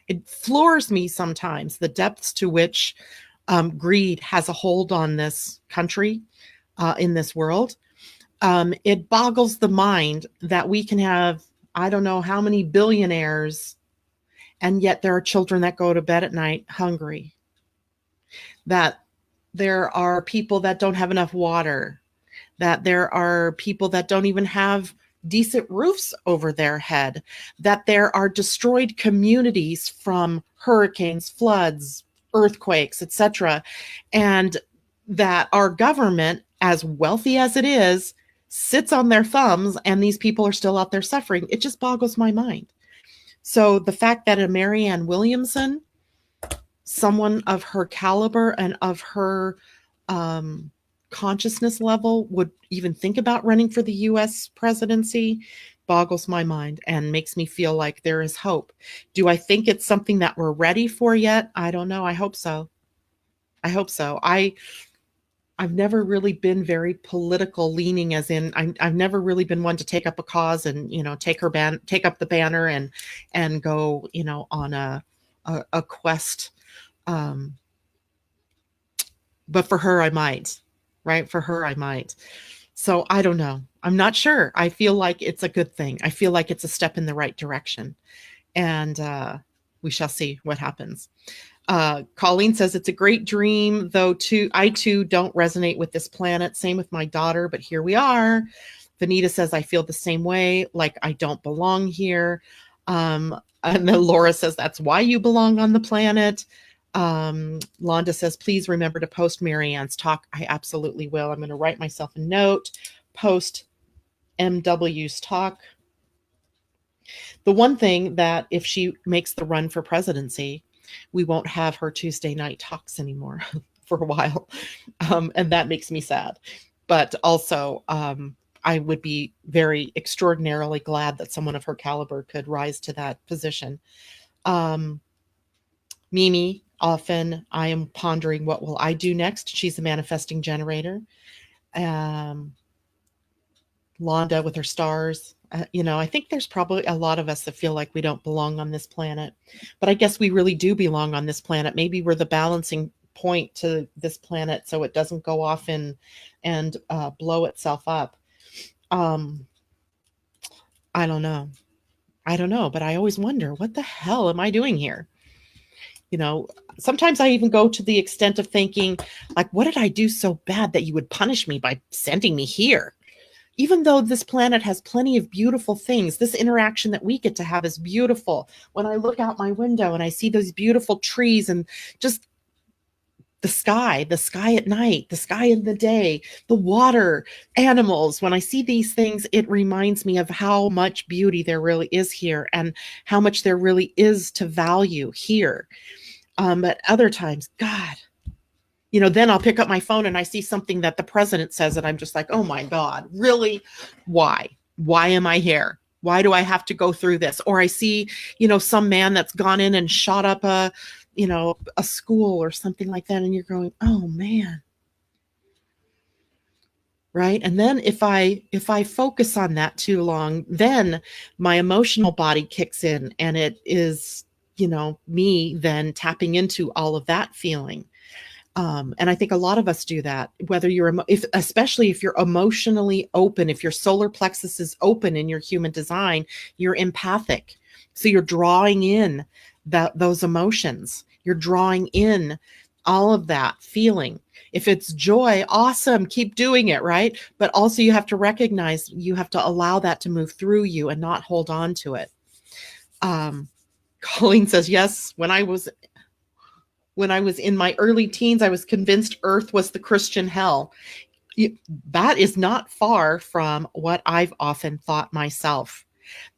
It floors me sometimes, the depths to which greed has a hold on this country, in this world. It boggles the mind that we can have, I don't know how many billionaires, and yet there are children that go to bed at night hungry. That there are people that don't have enough water. That there are people that don't even have decent roofs over their head. That there are destroyed communities from hurricanes, floods, earthquakes, etc. And that our government, as wealthy as it is, sits on their thumbs and these people are still out there suffering. It just boggles my mind. So the fact that a Marianne Williamson, someone of her caliber and of her consciousness level, would even think about running for the US presidency boggles my mind and makes me feel like there is hope. Do I think it's something that we're ready for yet? I don't know. I hope so. I hope so. I've never really been very political leaning, as in I've never really been one to take up a cause and, take up the banner and go, on a quest. But for her, I might, right? For her, I might. So I don't know. I'm not sure. I feel like it's a good thing. I feel like it's a step in the right direction. And we shall see what happens. Colleen says, it's a great dream, though I too don't resonate with this planet. Same with my daughter, but here we are. Vanita says, I feel the same way, like I don't belong here. And then Laura says, that's why you belong on the planet. Londa says, please remember to post Marianne's talk. I absolutely will. I'm going to write myself a note, post MW's talk. The one thing that if she makes the run for presidency, we won't have her Tuesday night talks anymore for a while. And that makes me sad. But also, I would be very extraordinarily glad that someone of her caliber could rise to that position. Mimi, often I am pondering, what will I do next? She's a manifesting generator. Londa with her stars. I think there's probably a lot of us that feel like we don't belong on this planet, but I guess we really do belong on this planet. Maybe we're the balancing point to this planet so it doesn't go off and blow itself up. I don't know, but I always wonder, what the hell am I doing here? Sometimes I even go to the extent of thinking, like, what did I do so bad that you would punish me by sending me here? Even though this planet has plenty of beautiful things, this interaction that we get to have is beautiful. When I look out my window and I see those beautiful trees and just the sky at night, the sky in the day, the water, animals, when I see these things, it reminds me of how much beauty there really is here and how much there really is to value here. But other times, God, then I'll pick up my phone and I see something that the president says and I'm just like, oh my God, really? Why? Why am I here? Why do I have to go through this? Or I see, some man that's gone in and shot up a school or something like that. And you're going, oh man, right? And then if I focus on that too long, then my emotional body kicks in, and it is, me then tapping into all of that feeling. And I think a lot of us do that, whether especially if you're emotionally open, if your solar plexus is open in your human design, you're empathic. So you're drawing in those emotions. You're drawing in all of that feeling. If it's joy, awesome, keep doing it, right? But also you have to recognize, you have to allow that to move through you and not hold on to it. Colleen says, yes, when I was in my early teens, I was convinced Earth was the Christian hell. That is not far from what I've often thought myself,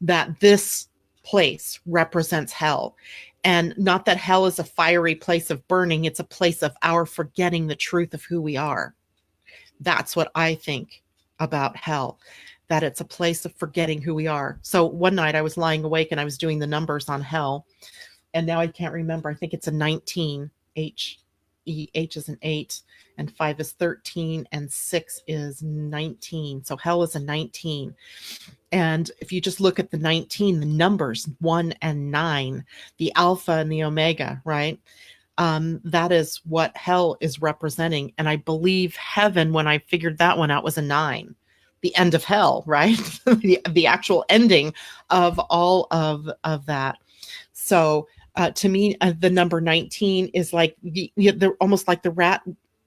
that this place represents hell. And not that hell is a fiery place of burning, it's a place of our forgetting the truth of who we are. That's what I think about hell, that it's a place of forgetting who we are. So one night I was lying awake and I was doing the numbers on hell. And now I can't remember. I think it's a 19. H is an 8, and 5 is 13, and 6 is 19. So hell is a 19. And if you just look at the 19, the numbers 1 and 9, the alpha and the omega, right? That is what hell is representing. And I believe heaven, when I figured that one out, was a 9. The end of hell, right? the actual ending of all of that. So to me, the number 19 is like they're almost like the rat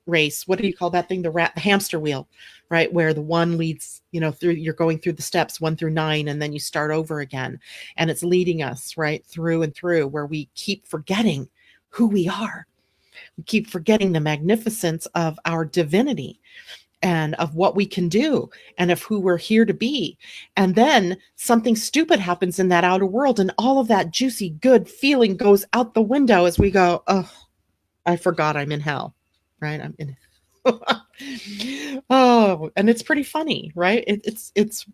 race. What do you call that thing? The hamster wheel, right? Where the one leads, through, you're going through the steps 1 through 9, and then you start over again. And it's leading us right through and through, where we keep forgetting who we are. We keep forgetting the magnificence of our divinity, and of what we can do, and of who we're here to be. And then something stupid happens in that outer world, and all of that juicy, good feeling goes out the window as we go, oh, I forgot I'm in hell, right? I'm in oh, and it's pretty funny, right? It's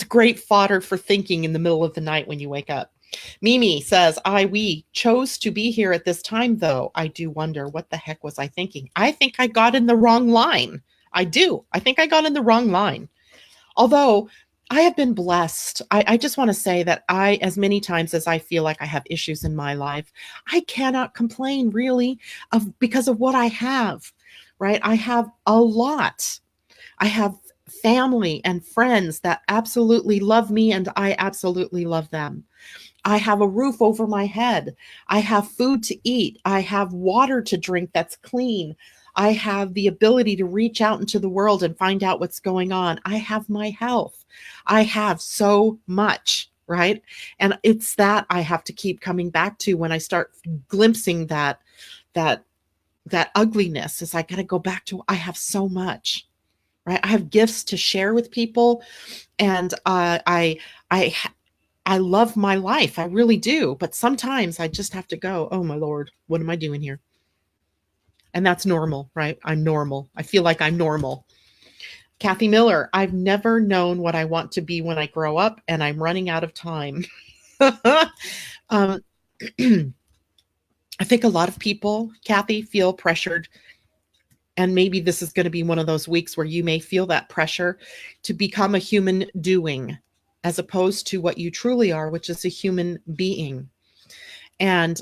great fodder for thinking in the middle of the night when you wake up. Mimi says, we chose to be here at this time, though. I do wonder, what the heck was I thinking? I think I got in the wrong line. I do. I think I got in the wrong line. Although I have been blessed. I just want to say that as many times as I feel like I have issues in my life, I cannot complain really because of what I have, right? I have a lot. I have family and friends that absolutely love me, and I absolutely love them. I have a roof over my head. I have food to eat. I have water to drink that's clean. I have the ability to reach out into the world and find out what's going on. I have my health. I have so much, right? And it's that I have to keep coming back to when I start glimpsing that ugliness. Is I got to go back to, I have so much, right? I have gifts to share with people, and I love my life. I really do. But sometimes I just have to go, oh my Lord, what am I doing here? And that's normal, right? I'm normal. I feel like I'm normal. Kathy Miller, I've never known what I want to be when I grow up, and I'm running out of time. I think a lot of people, Kathy, feel pressured. And maybe this is going to be one of those weeks where you may feel that pressure to become a human doing, as opposed to what you truly are, which is a human being. And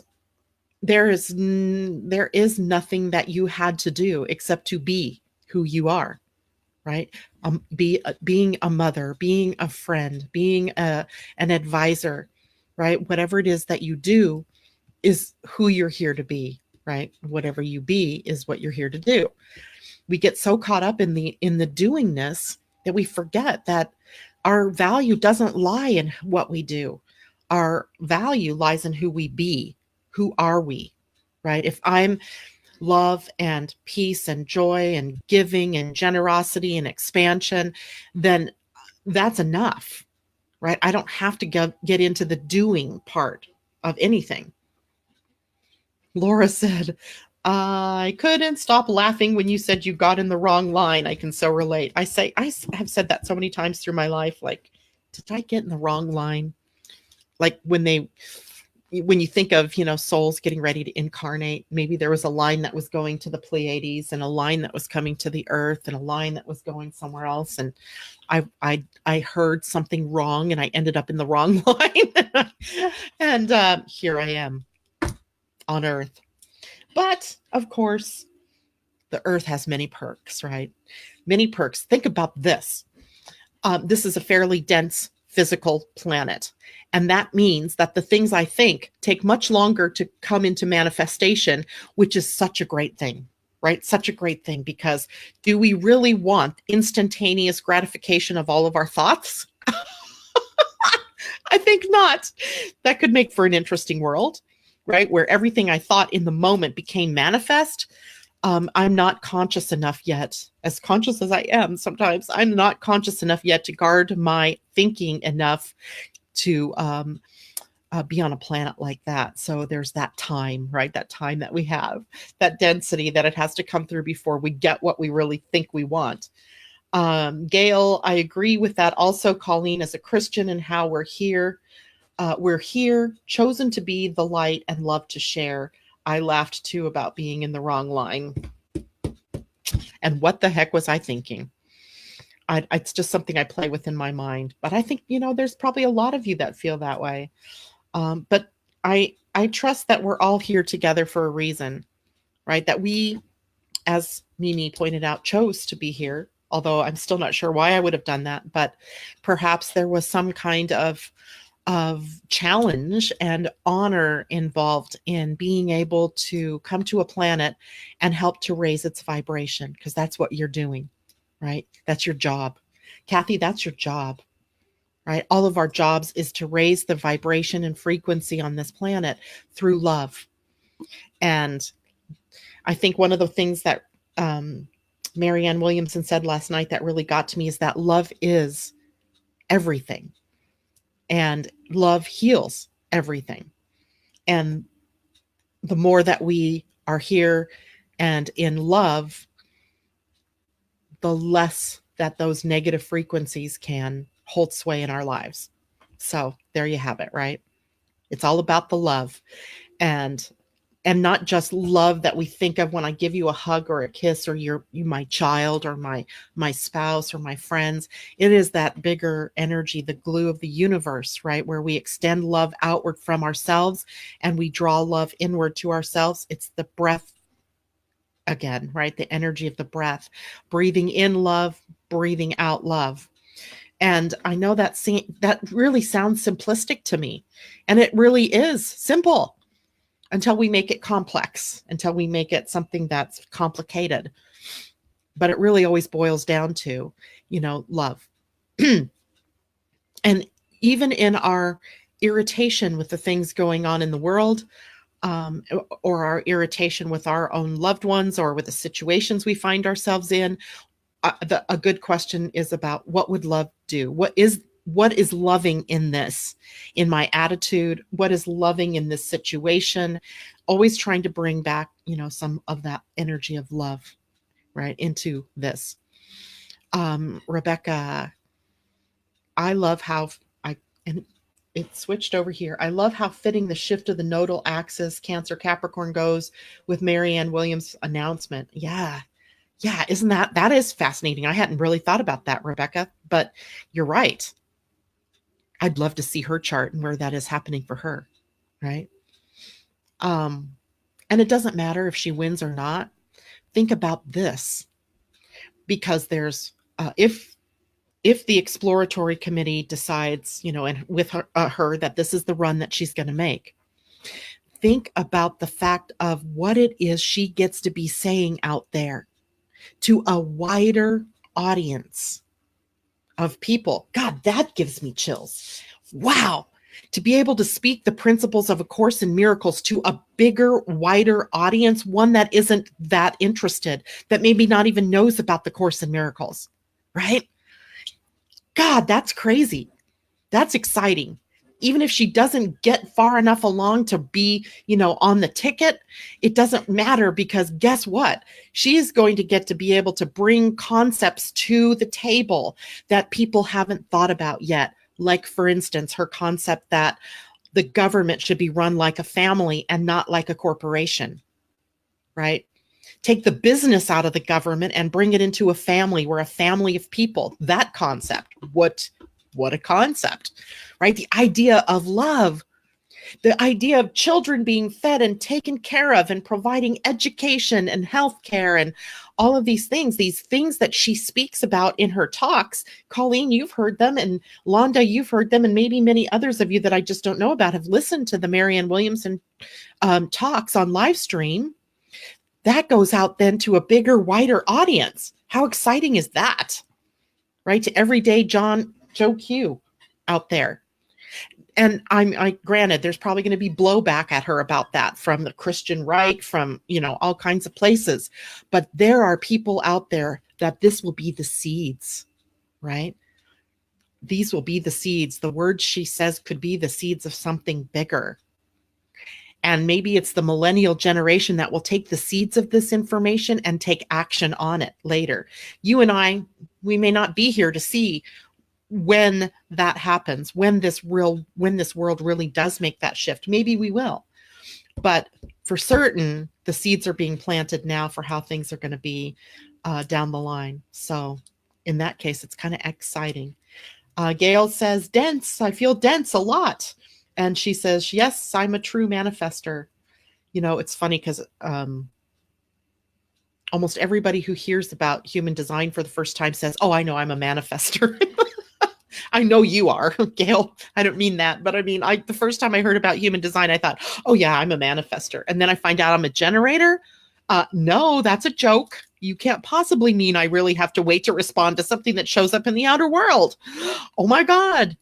there is nothing that you had to do except to be who you are, right? Being a mother, being a friend, being an advisor, right? Whatever it is that you do is who you're here to be, right? Whatever you be is what you're here to do. We get so caught up in the doingness that we forget that our value doesn't lie in what we do. Our value lies in who we be. Who are we, right? If I'm love and peace and joy and giving and generosity and expansion, then that's enough, right? I don't have to get into the doing part of anything. Laura said, I couldn't stop laughing when you said you got in the wrong line. I can so relate. I have said that so many times through my life. Like, did I get in the wrong line? Like when when you think of, souls getting ready to incarnate, maybe there was a line that was going to the Pleiades and a line that was coming to the earth and a line that was going somewhere else. And I heard something wrong and I ended up in the wrong line. And here I am on earth. But of course, the earth has many perks, right? Many perks. Think about this. This is a fairly dense physical planet. And that means that the things I think take much longer to come into manifestation, which is such a great thing, right? Such a great thing, because do we really want instantaneous gratification of all of our thoughts? I think not. That could make for an interesting world, right? Where everything I thought in the moment became manifest. I'm not conscious enough yet, as conscious as I am sometimes, I'm not conscious enough yet to guard my thinking enough to be on a planet like that. So there's that time, right? That time that we have, that density that it has to come through before we get what we really think we want. Gail, I agree with that. Also, Colleen, as a Christian and how we're here, chosen to be the light and love to share. I laughed too about being in the wrong line. And what the heck was I thinking? It's just something I play with in my mind. But I think, there's probably a lot of you that feel that way. But I trust that we're all here together for a reason, right? That we, as Mimi pointed out, chose to be here. Although I'm still not sure why I would have done that. But perhaps there was some kind of challenge and honor involved in being able to come to a planet and help to raise its vibration, because that's what you're doing, right? That's your job. Kathy, that's your job, right? All of our jobs is to raise the vibration and frequency on this planet through love. And I think one of the things that Marianne Williamson said last night that really got to me is that love is everything. And love heals everything. And the more that we are here and in love, the less that those negative frequencies can hold sway in our lives. So there you have it, right? It's all about the love. And not just love that we think of when I give you a hug or a kiss, or you my child or my spouse or my friends. It is that bigger energy, the glue of the universe, right? Where we extend love outward from ourselves and we draw love inward to ourselves. It's the breath again, right? The energy of the breath, breathing in love, breathing out love. And I know that really sounds simplistic to me, and it really is simple. Until we make it complex, until we make it something that's complicated. But it really always boils down to, love. And even in our irritation with the things going on in the world, or our irritation with our own loved ones or with the situations we find ourselves in, a good question is about what would love do? What is loving in this, in my attitude? What is loving in this situation? Always trying to bring back, some of that energy of love, right, into this. Rebecca, I love how and it switched over here. I love how fitting the shift of the nodal axis, Cancer Capricorn, goes with Marianne Williams' announcement. Yeah, isn't that is fascinating. I hadn't really thought about that, Rebecca, but you're right. I'd love to see her chart and where that is happening for her, right? And it doesn't matter if she wins or not. Think about this, because there's if the exploratory committee decides, and with her that this is the run that she's going to make, think about the fact of what it is she gets to be saying out there to a wider audience of people. God, that gives me chills. Wow. To be able to speak the principles of A Course in Miracles to a bigger, wider audience, one that isn't that interested, that maybe not even knows about the Course in Miracles, right? God, that's crazy. That's exciting. Even if she doesn't get far enough along to be, on the ticket, it doesn't matter, because guess what? She is going to get to be able to bring concepts to the table that people haven't thought about yet. Like, for instance, her concept that the government should be run like a family and not like a corporation, right? Take the business out of the government and bring it into a family. We're a family of people. That concept, what a concept, right? The idea of love, the idea of children being fed and taken care of and providing education and healthcare and all of these things that she speaks about in her talks. Colleen, you've heard them, and Londa, you've heard them, and maybe many others of you that I just don't know about have listened to the Marianne Williamson talks on live stream. That goes out then to a bigger, wider audience. How exciting is that? Right? To everyday Joe Q out there. And I granted, there's probably going to be blowback at her about that from the Christian right, from, all kinds of places. But there are people out there that this will be the seeds, right? These will be the seeds. The words she says could be the seeds of something bigger. And maybe it's the millennial generation that will take the seeds of this information and take action on it later. You and I, we may not be here to see when that happens, when this world really does make that shift. Maybe we will. But for certain, the seeds are being planted now for how things are going to be down the line. So in that case, it's kind of exciting. Gail says, dense. I feel dense a lot. And she says, yes, I'm a true manifester. It's funny because almost everybody who hears about human design for the first time says, oh, I know I'm a manifester. I know you are, Gail. I don't mean that, but I mean, the first time I heard about human design, I thought, oh yeah, I'm a manifester. And then I find out I'm a generator. No, that's a joke. You can't possibly mean I really have to wait to respond to something that shows up in the outer world. Oh my God.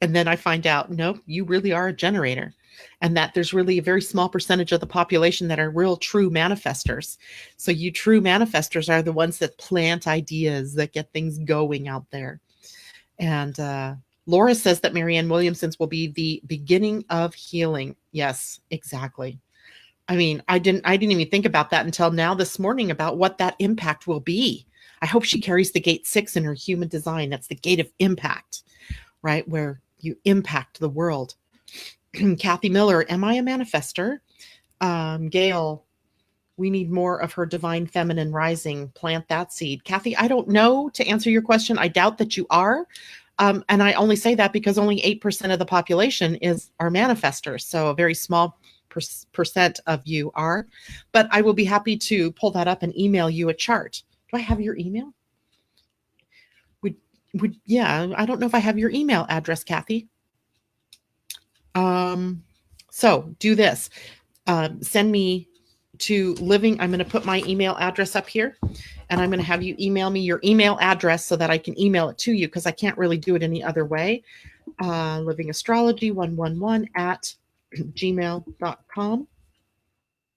And then I find out, no, you really are a generator, and that there's really a very small percentage of the population that are real true manifestors. So you true manifestors are the ones that plant ideas, that get things going out there. And Laura says that Marianne Williamson's will be the beginning of healing. Yes, exactly. I mean, I didn't even think about that until now this morning about what that impact will be. I hope she carries the gate 6 in her human design. That's the gate of impact, right? Where you impact the world. Kathy Miller, am I a manifester? Gail, we need more of her divine feminine rising. Plant that seed. Kathy, I don't know to answer your question. I doubt that you are. And I only say that because only 8% of the population are manifestors. So a very small percent of you are. But I will be happy to pull that up and email you a chart. Do I have your email? Yeah, I don't know if I have your email address, Kathy. So do this. Send me to Living. I'm going to put my email address up here, and I'm going to have you email me your email address so that I can email it to you, because I can't really do it any other way. Living Astrology 111 at gmail.com.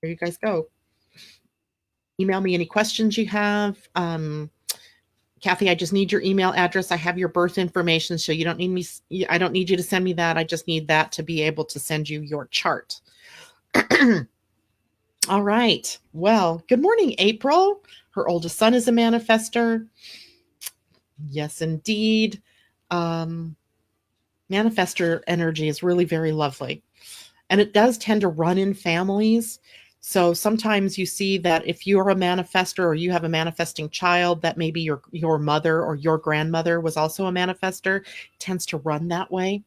There you guys go. Email me any questions you have. Kathy, I just need your email address. I have your birth information, so you don't need me. I don't need you to send me that. I just need that to be able to send you your chart. All right. Well, good morning, April. Her oldest son is a manifester. Yes, indeed. Manifester energy is really very lovely. And it does tend to run in families. So sometimes you see that if you are a manifester or you have a manifesting child, that maybe your mother or your grandmother was also a manifester, it tends to run that way.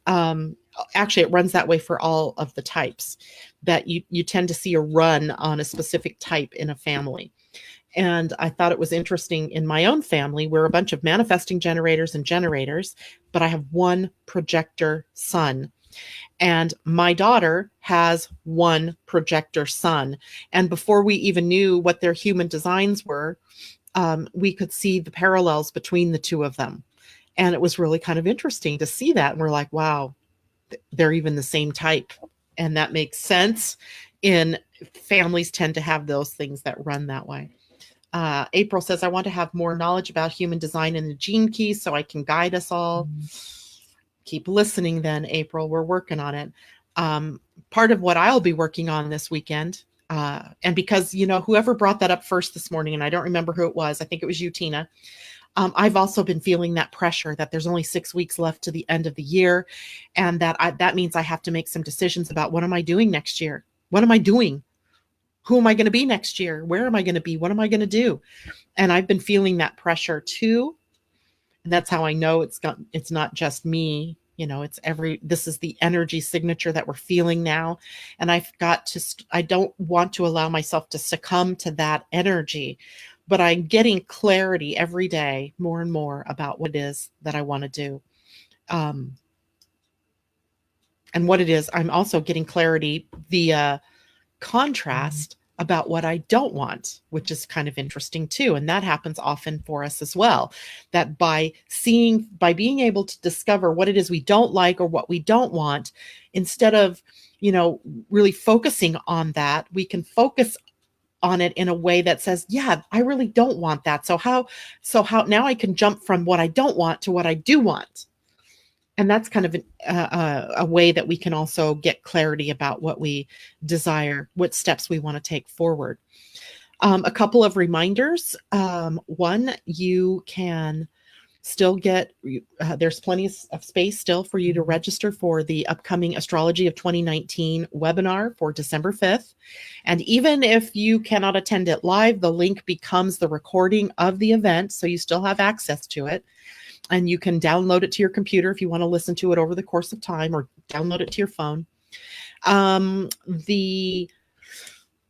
Actually, it runs that way for all of the types, that you tend to see a run on a specific type in a family. And I thought it was interesting in my own family, we're a bunch of manifesting generators, but I have one projector son. And my daughter has one projector son. And before we even knew what their human designs were, we could see the parallels between the two of them. And it was really kind of interesting to see that. And we're like, wow, they're even the same type. And that makes sense. Families tend to have those things that run that way. April says, I want to have more knowledge about human design and the gene keys so I can guide us all. Keep listening then, April. We're working on it. Part of what I'll be working on this weekend, and because, whoever brought that up first this morning, and I don't remember who it was, I think it was you, Tina. I've also been feeling that pressure that there's only 6 weeks left to the end of the year, and that means I have to make some decisions about what am I doing next year? What am I doing? Who am I going to be next year? Where am I going to be? What am I going to do? And I've been feeling that pressure too. And that's how I know it's not just me. This is the energy signature that we're feeling now. And I don't want to allow myself to succumb to that energy, but I'm getting clarity every day more and more about what it is that I want to do. And what it is, I'm also getting clarity via contrast about what I don't want, which is kind of interesting too. And that happens often for us as well. That by being able to discover what it is we don't like or what we don't want, instead of, really focusing on that, we can focus on it in a way that says, yeah, I really don't want that. So how now I can jump from what I don't want to what I do want. And that's kind of a way that we can also get clarity about what we desire, what steps we want to take forward. A couple of reminders. One, you can still there's plenty of space still for you to register for the upcoming Astrology of 2019 webinar for December 5th. And even if you cannot attend it live, the link becomes the recording of the event, so you still have access to it. And you can download it to your computer if you want to listen to it over the course of time, or download it to your phone. The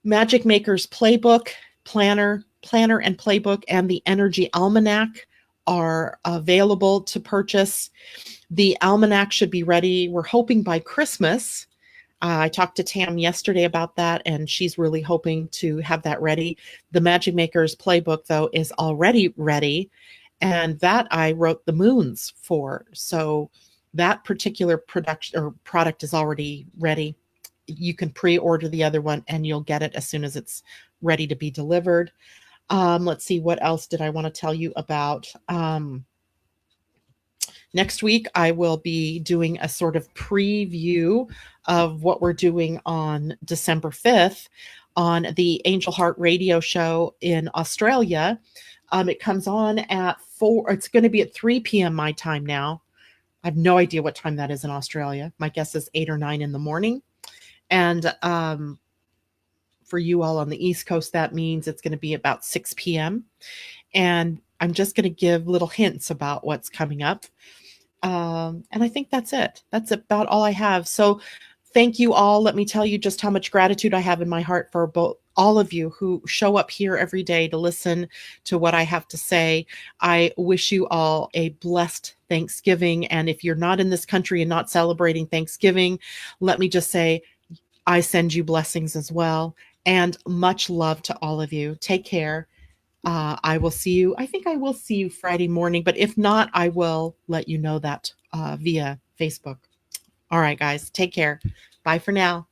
Magic Makers Playbook, Planner and Playbook, and the Energy Almanac are available to purchase. The Almanac should be ready, we're hoping, by Christmas. I talked to Tam yesterday about that, and she's really hoping to have that ready. The Magic Makers Playbook, though, is already ready. And that I wrote the moons for. So that particular product is already ready. You can pre-order the other one and you'll get it as soon as it's ready to be delivered. Let's see, what else did I want to tell you about? Next week, I will be doing a sort of preview of what we're doing on December 5th on the Angel Heart Radio show in Australia. It comes on at 4. It's going to be at 3 p.m. my time now. I have no idea what time that is in Australia. My guess is 8 or 9 in the morning. And for you all on the East Coast, that means it's going to be about 6 p.m. And I'm just going to give little hints about what's coming up. And I think that's it. That's about all I have. So thank you all. Let me tell you just how much gratitude I have in my heart for all of you who show up here every day to listen to what I have to say. I wish you all a blessed Thanksgiving. And if you're not in this country and not celebrating Thanksgiving, let me just say, I send you blessings as well. And much love to all of you. Take care. I will see you. I think I will see you Friday morning, but if not, I will let you know that via Facebook. All right, guys, take care. Bye for now.